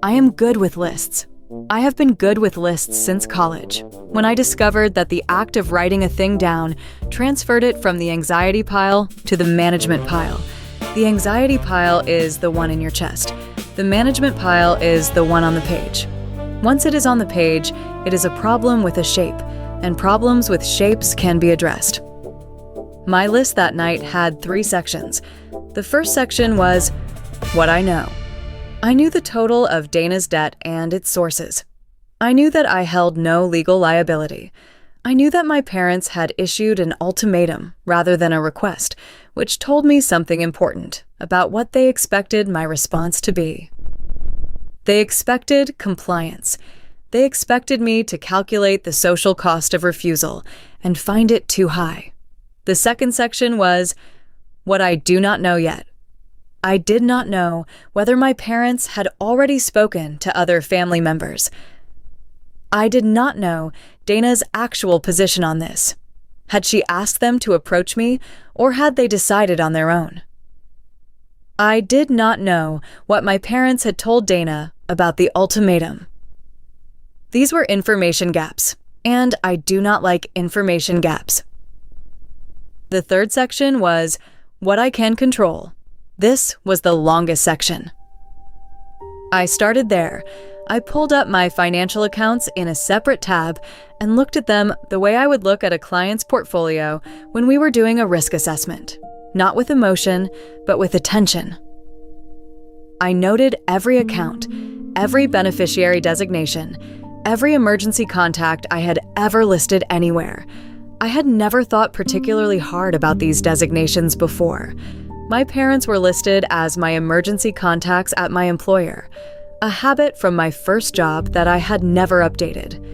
I am good with lists. I have been good with lists since college, when I discovered that the act of writing a thing down transferred it from the anxiety pile to the management pile. The anxiety pile is the one in your chest. The management pile is the one on the page. Once it is on the page, it is a problem with a shape, and problems with shapes can be addressed. My list that night had 3 sections. The first section was what I know. I knew the total of Dana's debt and its sources. I knew that I held no legal liability. I knew that my parents had issued an ultimatum rather than a request, which told me something important about what they expected my response to be. They expected compliance. They expected me to calculate the social cost of refusal and find it too high. The second section was what I do not know yet. I did not know whether my parents had already spoken to other family members. I did not know Dana's actual position on this. Had she asked them to approach me, or had they decided on their own? I did not know what my parents had told Dana about the ultimatum. These were information gaps, and I do not like information gaps. The third section was what I can control. This was the longest section. I started there. I pulled up my financial accounts in a separate tab and looked at them the way I would look at a client's portfolio when we were doing a risk assessment. not with emotion, but with attention. I noted every account, every beneficiary designation, every emergency contact I had ever listed anywhere. I had never thought particularly hard about these designations before. My parents were listed as my emergency contacts at my employer, a habit from my first job that I had never updated.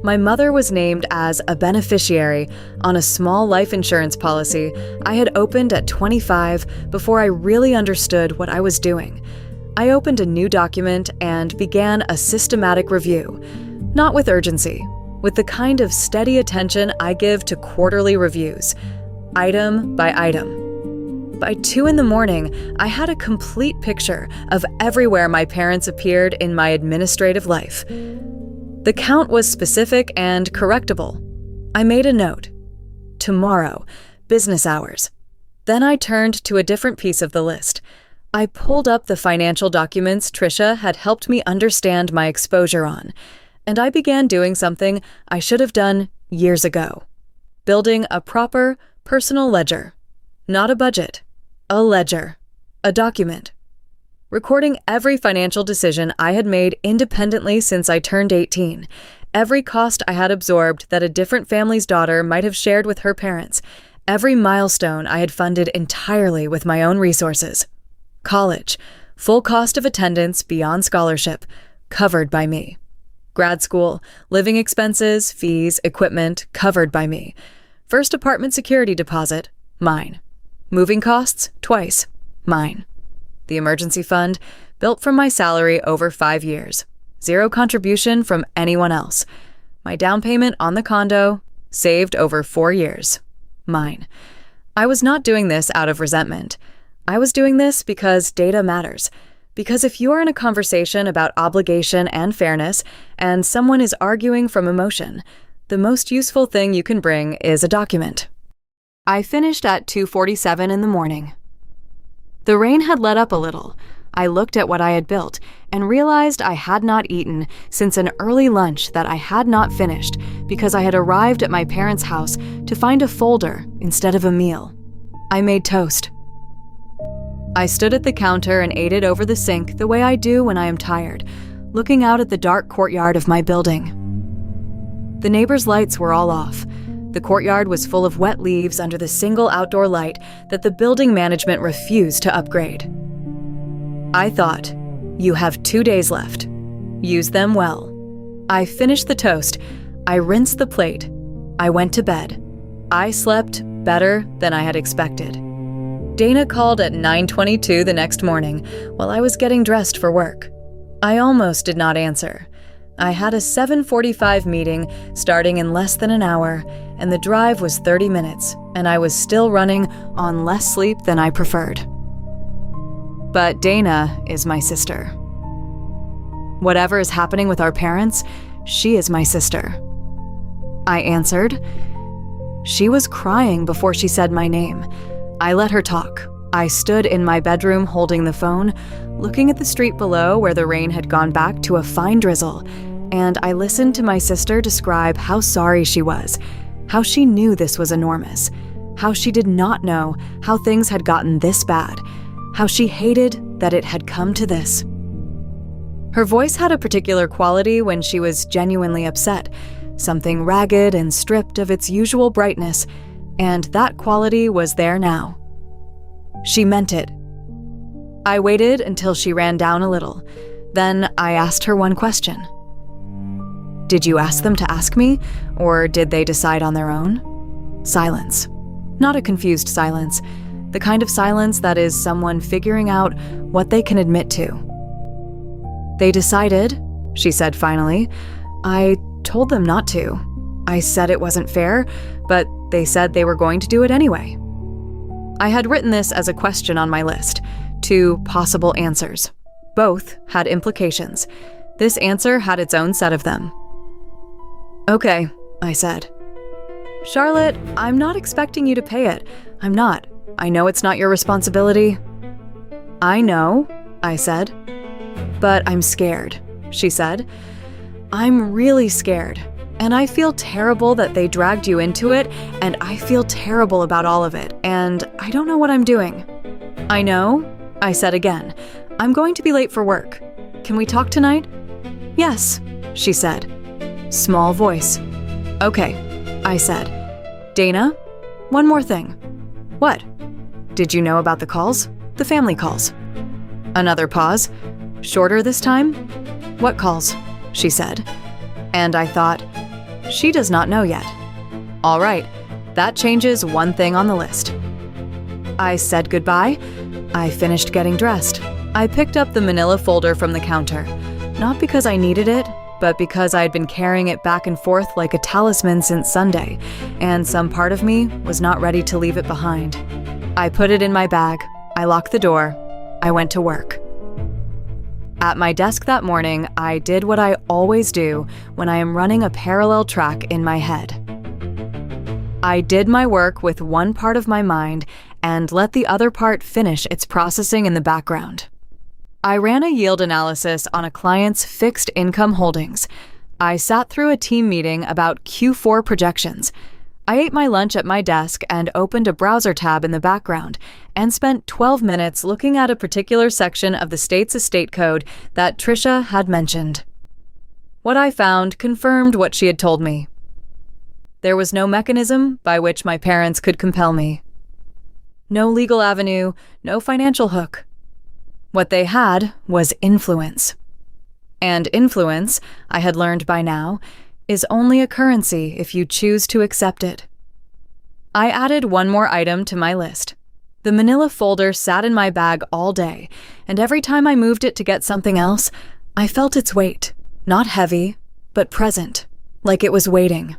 My mother was named as a beneficiary on a small life insurance policy I had opened at 25 before I really understood what I was doing. I opened a new document and began a systematic review, not with urgency, with the kind of steady attention I give to quarterly reviews, item by item. By 2 a.m, I had a complete picture of everywhere my parents appeared in my administrative life. The count was specific and correctable. I made a note. Tomorrow, business hours. Then I turned to a different piece of the list. I pulled up the financial documents Trisha had helped me understand my exposure on, and I began doing something I should have done years ago. Building a proper personal ledger. Not a budget. A ledger. A document. Recording every financial decision I had made independently since I turned 18, every cost I had absorbed that a different family's daughter might have shared with her parents, every milestone I had funded entirely with my own resources. College, full cost of attendance beyond scholarship, covered by me. Grad school, living expenses, fees, equipment, covered by me. First apartment security deposit, mine. Moving costs, twice, mine. The emergency fund, built from my salary over 5 years. 0 contribution from anyone else. My down payment on the condo, saved over 4 years. Mine. I was not doing this out of resentment. I was doing this because data matters. Because if you are in a conversation about obligation and fairness, and someone is arguing from emotion, the most useful thing you can bring is a document. I finished at 2:47 in the morning. The rain had let up a little. I looked at what I had built and realized I had not eaten since an early lunch that I had not finished because I had arrived at my parents' house to find a folder instead of a meal. I made toast. I stood at the counter and ate it over the sink the way I do when I am tired, looking out at the dark courtyard of my building. The neighbors' lights were all off. The courtyard was full of wet leaves under the single outdoor light that the building management refused to upgrade. I thought, you have 2 days left. Use them well. I finished the toast. I rinsed the plate. I went to bed. I slept better than I had expected. Dana called at 9:22 the next morning while I was getting dressed for work. I almost did not answer. I had a 7:45 meeting starting in less than an hour, and the drive was 30 minutes, and I was still running on less sleep than I preferred. But Dana is my sister. Whatever is happening with our parents, she is my sister. I answered. She was crying before she said my name. I let her talk. I stood in my bedroom holding the phone, looking at the street below where the rain had gone back to a fine drizzle, and I listened to my sister describe how sorry she was, how she knew this was enormous, how she did not know how things had gotten this bad, how she hated that it had come to this. Her voice had a particular quality when she was genuinely upset, something ragged and stripped of its usual brightness, and that quality was there now. She meant it. I waited until she ran down a little. Then I asked her one question. Did you ask them to ask me, or did they decide on their own? Silence. Not a confused silence. The kind of silence that is someone figuring out what they can admit to. They decided, she said finally. I told them not to. I said it wasn't fair, but they said they were going to do it anyway. I had written this as a question on my list, 2 possible answers. Both had implications. This answer had its own set of them. Okay, I said. Charlotte, I'm not expecting you to pay it. I'm not. I know it's not your responsibility. I know, I said. But I'm scared, she said. I'm really scared. And I feel terrible that they dragged you into it, and I feel terrible about all of it, and I don't know what I'm doing." "I know," I said again. "I'm going to be late for work. Can we talk tonight?" "Yes," she said. Small voice. "Okay," I said. "Dana, one more thing." "What?" "Did you know about the calls? The family calls?" Another pause. Shorter this time. "What calls?" she said. And I thought, she does not know yet. All right, that changes one thing on the list. I said goodbye. I finished getting dressed. I picked up the manila folder from the counter, not because I needed it, but because I had been carrying it back and forth like a talisman since Sunday, and some part of me was not ready to leave it behind. I put it in my bag. I locked the door. I went to work. At my desk that morning, I did what I always do when I am running a parallel track in my head. I did my work with one part of my mind and let the other part finish its processing in the background. I ran a yield analysis on a client's fixed income holdings. I sat through a team meeting about Q4 projections. I ate my lunch at my desk and opened a browser tab in the background and spent 12 minutes looking at a particular section of the state's estate code that Trisha had mentioned. What I found confirmed what she had told me. There was no mechanism by which my parents could compel me. No legal avenue, no financial hook. What they had was influence. And influence, I had learned by now, is only a currency if you choose to accept it. I added one more item to my list. The manila folder sat in my bag all day, and every time I moved it to get something else, I felt its weight, not heavy, but present, like it was waiting.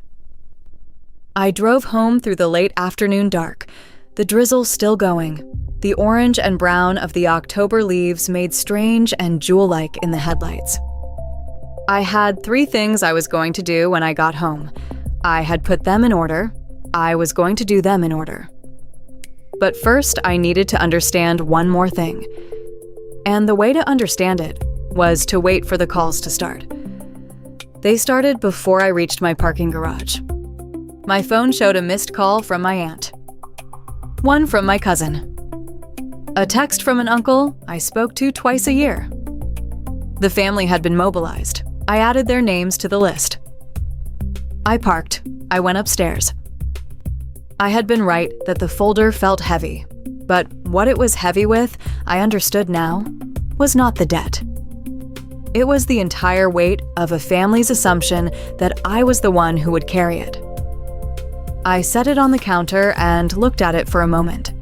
I drove home through the late afternoon dark, the drizzle still going. The orange and brown of the October leaves made strange and jewel-like in the headlights. I had 3 things I was going to do when I got home. I had put them in order. I was going to do them in order. But first, I needed to understand one more thing. And the way to understand it was to wait for the calls to start. They started before I reached my parking garage. My phone showed a missed call from my aunt. One from my cousin. A text from an uncle I spoke to twice a year. The family had been mobilized. I added their names to the list. I parked. I went upstairs. I had been right that the folder felt heavy, but what it was heavy with, I understood now, was not the debt. It was the entire weight of a family's assumption that I was the one who would carry it. I set it on the counter and looked at it for a moment.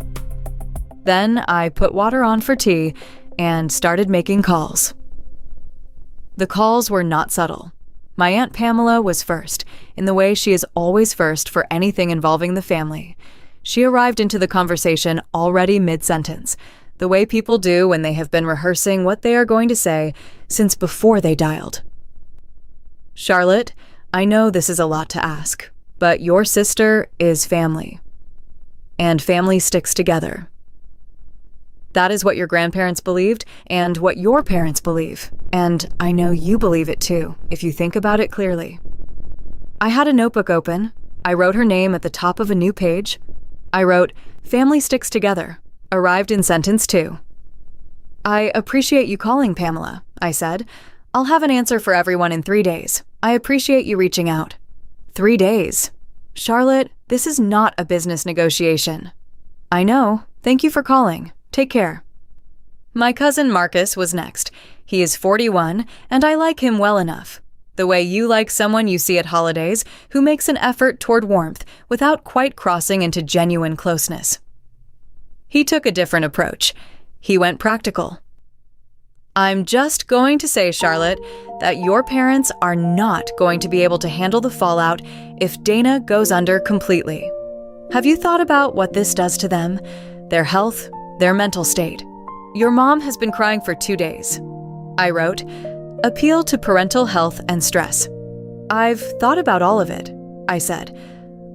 Then I put water on for tea and started making calls. The calls were not subtle. My Aunt Pamela was first, in the way she is always first for anything involving the family. She arrived into the conversation already mid-sentence, the way people do when they have been rehearsing what they are going to say since before they dialed. "Charlotte, I know this is a lot to ask, but your sister is family. And family sticks together. That is what your grandparents believed and what your parents believe. And I know you believe it too, if you think about it clearly." I had a notebook open. I wrote her name at the top of a new page. I wrote, "Family sticks together." Arrived in sentence 2. "I appreciate you calling, Pamela," I said. "I'll have an answer for everyone in 3 days. I appreciate you reaching out." 3 days. Charlotte, this is not a business negotiation. "I know. Thank you for calling. Take care." My cousin Marcus was next. He is 41, and I like him well enough. The way you like someone you see at holidays who makes an effort toward warmth without quite crossing into genuine closeness. He took a different approach. He went practical. "I'm just going to say, Charlotte, that your parents are not going to be able to handle the fallout if Dana goes under completely. Have you thought about what this does to them, their health, their mental state? Your mom has been crying for 2 days." I wrote, "Appeal to parental health and stress." "I've thought about all of it," I said.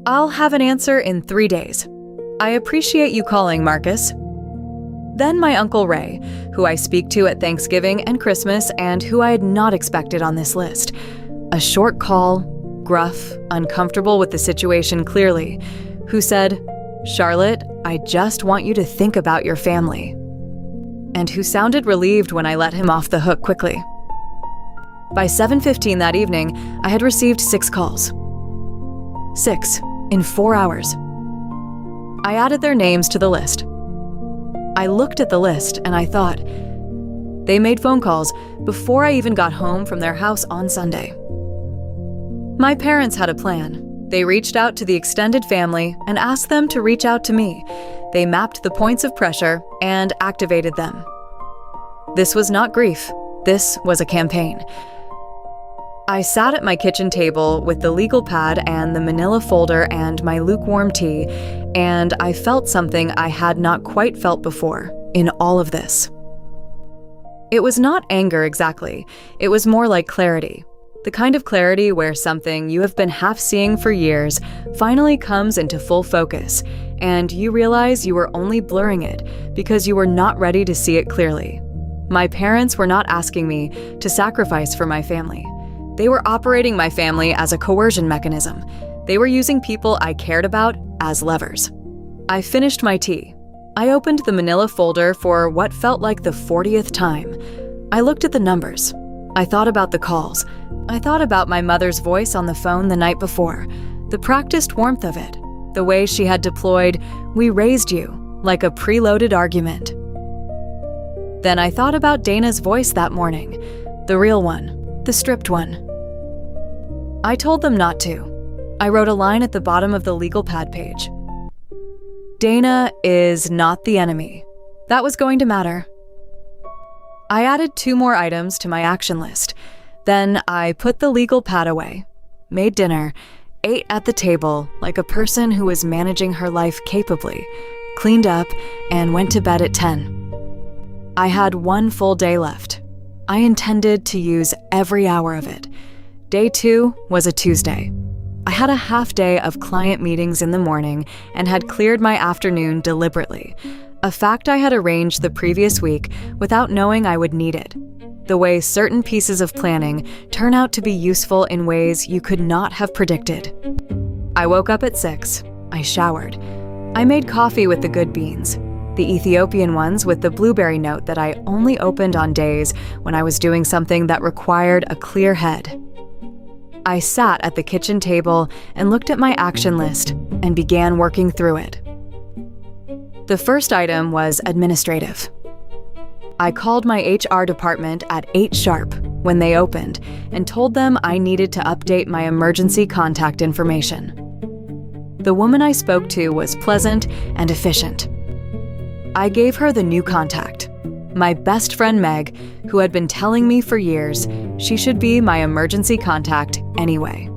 "I'll have an answer in 3 days. I appreciate you calling, Marcus." Then my Uncle Ray, who I speak to at Thanksgiving and Christmas and who I had not expected on this list. A short call, gruff, uncomfortable with the situation clearly, who said, "Charlotte, I just want you to think about your family," and who sounded relieved when I let him off the hook quickly. By 7:15 that evening, I had received 6 calls. 6 in 4 hours. I added their names to the list. I looked at the list and I thought, they made phone calls before I even got home from their house on Sunday. My parents had a plan. They reached out to the extended family and asked them to reach out to me. They mapped the points of pressure and activated them. This was not grief. This was a campaign. I sat at my kitchen table with the legal pad and the manila folder and my lukewarm tea, and I felt something I had not quite felt before in all of this. It was not anger exactly. It was more like clarity. The kind of clarity where something you have been half seeing for years finally comes into full focus, and you realize you were only blurring it because you were not ready to see it clearly. My parents were not asking me to sacrifice for my family. They were operating my family as a coercion mechanism. They were using people I cared about as levers. I finished my tea. I opened the manila folder for what felt like the 40th time. I looked at the numbers. I thought about the calls. I thought about my mother's voice on the phone the night before, the practiced warmth of it, the way she had deployed, "We raised you," like a preloaded argument. Then I thought about Dana's voice that morning, the real one, the stripped one. I told them not to. I wrote a line at the bottom of the legal pad page. Dana is not the enemy. That was going to matter. I added 2 more items to my action list. Then I put the legal pad away, made dinner, ate at the table like a person who was managing her life capably, cleaned up, and went to bed at 10. I had 1 full day left. I intended to use every hour of it. Day 2 was a Tuesday. I had a half day of client meetings in the morning and had cleared my afternoon deliberately, a fact I had arranged the previous week without knowing I would need it. The way certain pieces of planning turn out to be useful in ways you could not have predicted. I woke up at 6. I showered. I made coffee with the good beans, the Ethiopian ones with the blueberry note that I only opened on days when I was doing something that required a clear head. I sat at the kitchen table and looked at my action list and began working through it. The first item was administrative. I called my HR department at 8 sharp when they opened and told them I needed to update my emergency contact information. The woman I spoke to was pleasant and efficient. I gave her the new contact, my best friend Meg, who had been telling me for years she should be my emergency contact anyway.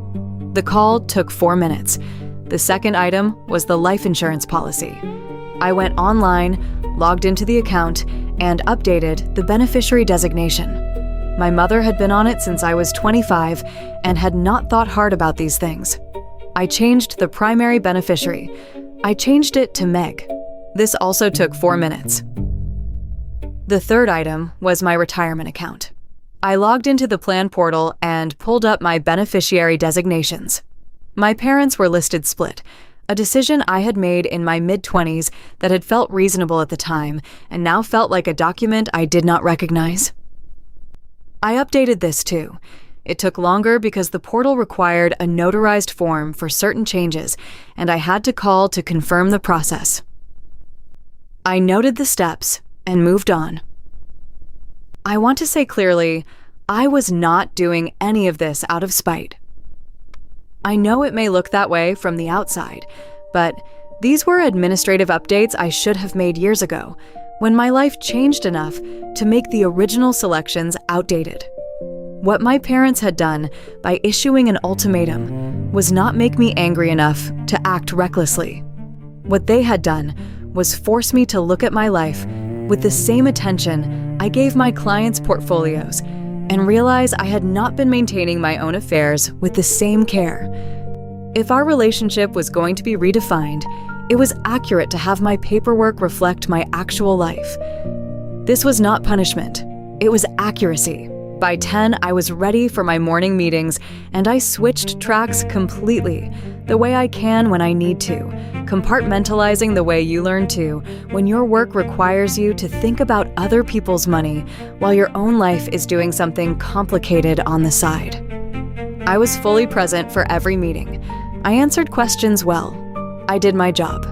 The call took 4 minutes. The second item was the life insurance policy. I went online, logged into the account, and updated the beneficiary designation. My mother had been on it since I was 25 and had not thought hard about these things. I changed the primary beneficiary. I changed it to Meg. This also took 4 minutes. The third item was my retirement account. I logged into the plan portal and pulled up my beneficiary designations. My parents were listed split, a decision I had made in my mid-20s that had felt reasonable at the time and now felt like a document I did not recognize. I updated this too. It took longer because the portal required a notarized form for certain changes, and I had to call to confirm the process. I noted the steps and moved on. I want to say clearly, I was not doing any of this out of spite. I know it may look that way from the outside, but these were administrative updates I should have made years ago, when my life changed enough to make the original selections outdated. What my parents had done by issuing an ultimatum was not make me angry enough to act recklessly. What they had done was force me to look at my life with the same attention I gave my clients' portfolios and realize I had not been maintaining my own affairs with the same care. If our relationship was going to be redefined, it was accurate to have my paperwork reflect my actual life. This was not punishment. It was accuracy, By 10, I was ready for my morning meetings, and I switched tracks completely, the way I can when I need to, compartmentalizing the way you learn to when your work requires you to think about other people's money while your own life is doing something complicated on the side. I was fully present for every meeting. I answered questions well. I did my job.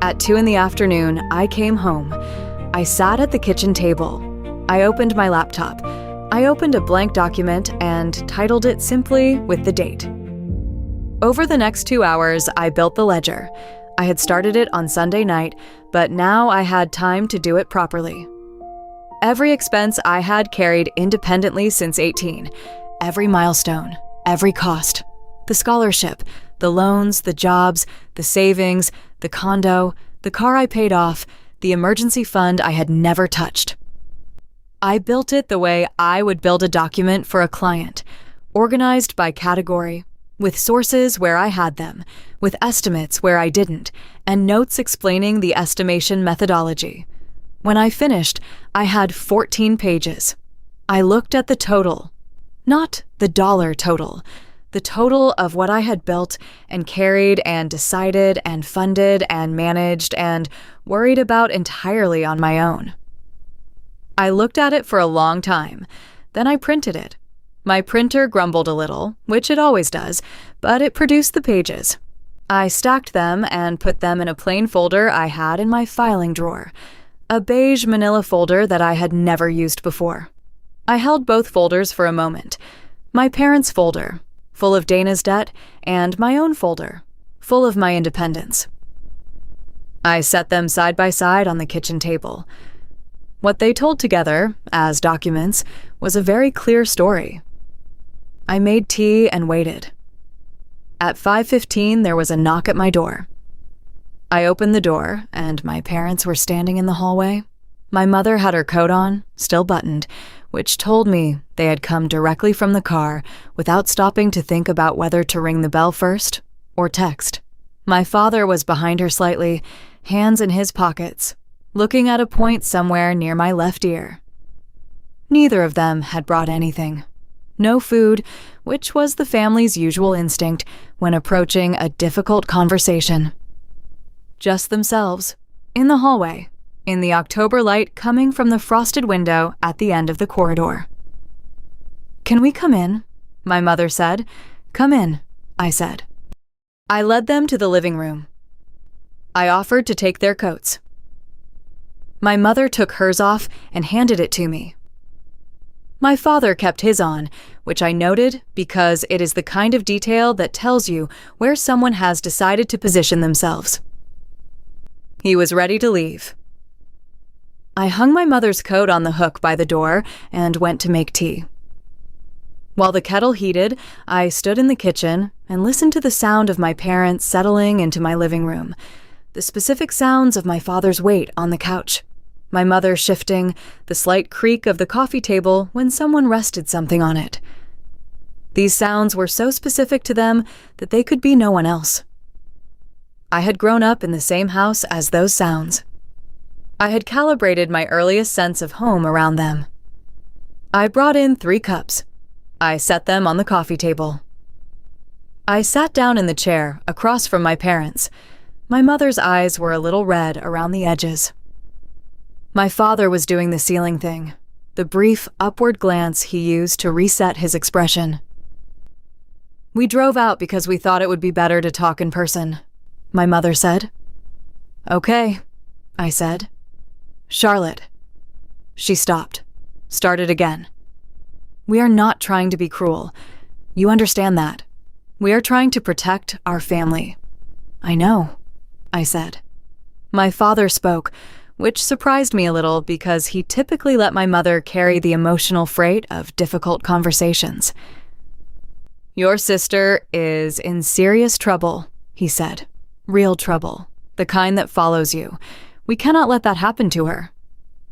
At 2 in the afternoon, I came home. I sat at the kitchen table. I opened my laptop. I opened a blank document and titled it simply with the date. Over the next 2 hours, I built the ledger. I had started it on Sunday night, but now I had time to do it properly. Every expense I had carried independently since 18. Every milestone, every cost. The scholarship, the loans, the jobs, the savings, the condo, the car I paid off, the emergency fund I had never touched. I built it the way I would build a document for a client, organized by category, with sources where I had them, with estimates where I didn't, and notes explaining the estimation methodology. When I finished, I had 14 pages. I looked at the total, not the dollar total, the total of what I had built and carried and decided and funded and managed and worried about entirely on my own. I looked at it for a long time. Then I printed it. My printer grumbled a little, which it always does, but it produced the pages. I stacked them and put them in a plain folder I had in my filing drawer, a beige manila folder that I had never used before. I held both folders for a moment. My parents' folder, full of Dana's debt, and my own folder, full of my independence. I set them side by side on the kitchen table. What they told together, as documents, was a very clear story. I made tea and waited. At 5:15, there was a knock at my door. I opened the door, and my parents were standing in the hallway. My mother had her coat on, still buttoned, which told me they had come directly from the car without stopping to think about whether to ring the bell first or text. My father was behind her slightly, hands in his pockets, looking at a point somewhere near my left ear. Neither of them had brought anything. No food, which was the family's usual instinct when approaching a difficult conversation. Just themselves, in the hallway, in the October light coming from the frosted window at the end of the corridor. "Can we come in?" my mother said. "Come in," I said. I led them to the living room. I offered to take their coats. My mother took hers off and handed it to me. My father kept his on, which I noted because it is the kind of detail that tells you where someone has decided to position themselves. He was ready to leave. I hung my mother's coat on the hook by the door and went to make tea. While the kettle heated, I stood in the kitchen and listened to the sound of my parents settling into my living room, the specific sounds of my father's weight on the couch, my mother shifting, the slight creak of the coffee table when someone rested something on it. These sounds were so specific to them that they could be no one else. I had grown up in the same house as those sounds. I had calibrated my earliest sense of home around them. I brought in 3 cups. I set them on the coffee table. I sat down in the chair across from my parents. My mother's eyes were a little red around the edges. My father was doing the ceiling thing, the brief upward glance he used to reset his expression. "We drove out because we thought it would be better to talk in person," my mother said. "Okay," I said. "Charlotte." She stopped, started again. "We are not trying to be cruel. You understand that. We are trying to protect our family." "I know," I said. My father spoke, which surprised me a little because he typically let my mother carry the emotional freight of difficult conversations. "Your sister is in serious trouble," he said. "Real trouble, the kind that follows you. We cannot let that happen to her."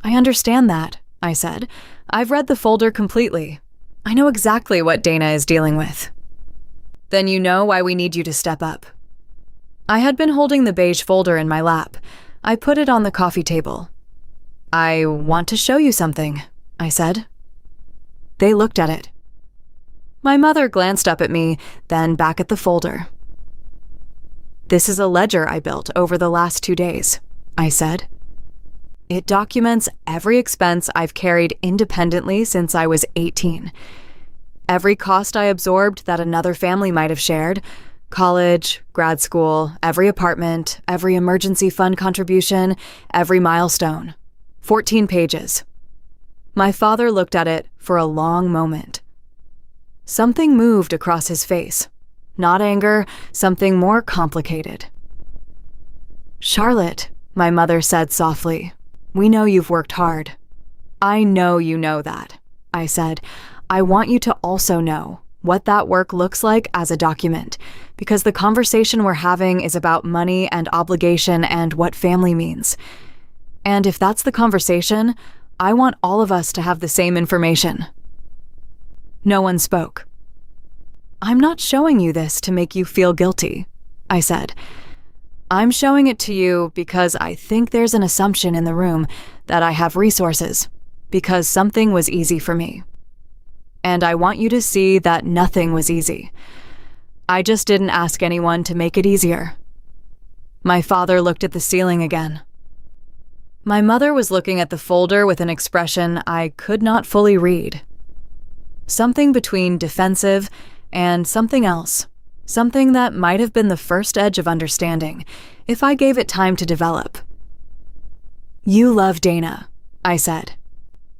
"I understand that," I said. "I've read the folder completely. I know exactly what Dana is dealing with." "Then you know why we need you to step up." I had been holding the beige folder in my lap. I put it on the coffee table. "I want to show you something," I said. They looked at it. My mother glanced up at me, then back at the folder. "This is a ledger I built over the last 2 days," I said. "It documents every expense I've carried independently since I was 18. Every cost I absorbed that another family might have shared, college, grad school, every apartment, every emergency fund contribution, every milestone. 14 pages. My father looked at it for a long moment. Something moved across his face. Not anger, something more complicated. "Charlotte," my mother said softly, "we know you've worked hard." "I know you know that," I said. "I want you to also know what that work looks like as a document, because the conversation we're having is about money and obligation and what family means. And if that's the conversation, I want all of us to have the same information." No one spoke. "I'm not showing you this to make you feel guilty," I said. "I'm showing it to you because I think there's an assumption in the room that I have resources, because something was easy for me. And I want you to see that nothing was easy. I just didn't ask anyone to make it easier." My father looked at the ceiling again. My mother was looking at the folder with an expression I could not fully read. Something between defensive and something else. Something that might have been the first edge of understanding, if I gave it time to develop. "You love Dana," I said.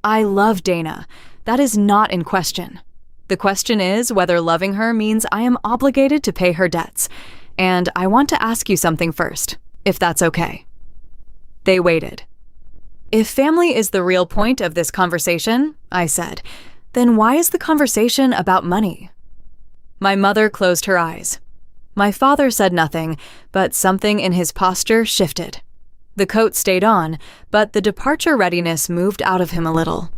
"I love Dana. That is not in question. The question is whether loving her means I am obligated to pay her debts, and I want to ask you something first, if that's okay." They waited. "If family is the real point of this conversation," I said, "then why is the conversation about money?" My mother closed her eyes. My father said nothing, but something in his posture shifted. The coat stayed on, but the departure readiness moved out of him a little.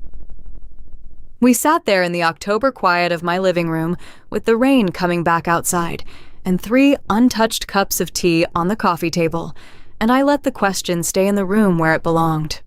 We sat there in the October quiet of my living room, with the rain coming back outside, and 3 untouched cups of tea on the coffee table, and I let the question stay in the room where it belonged.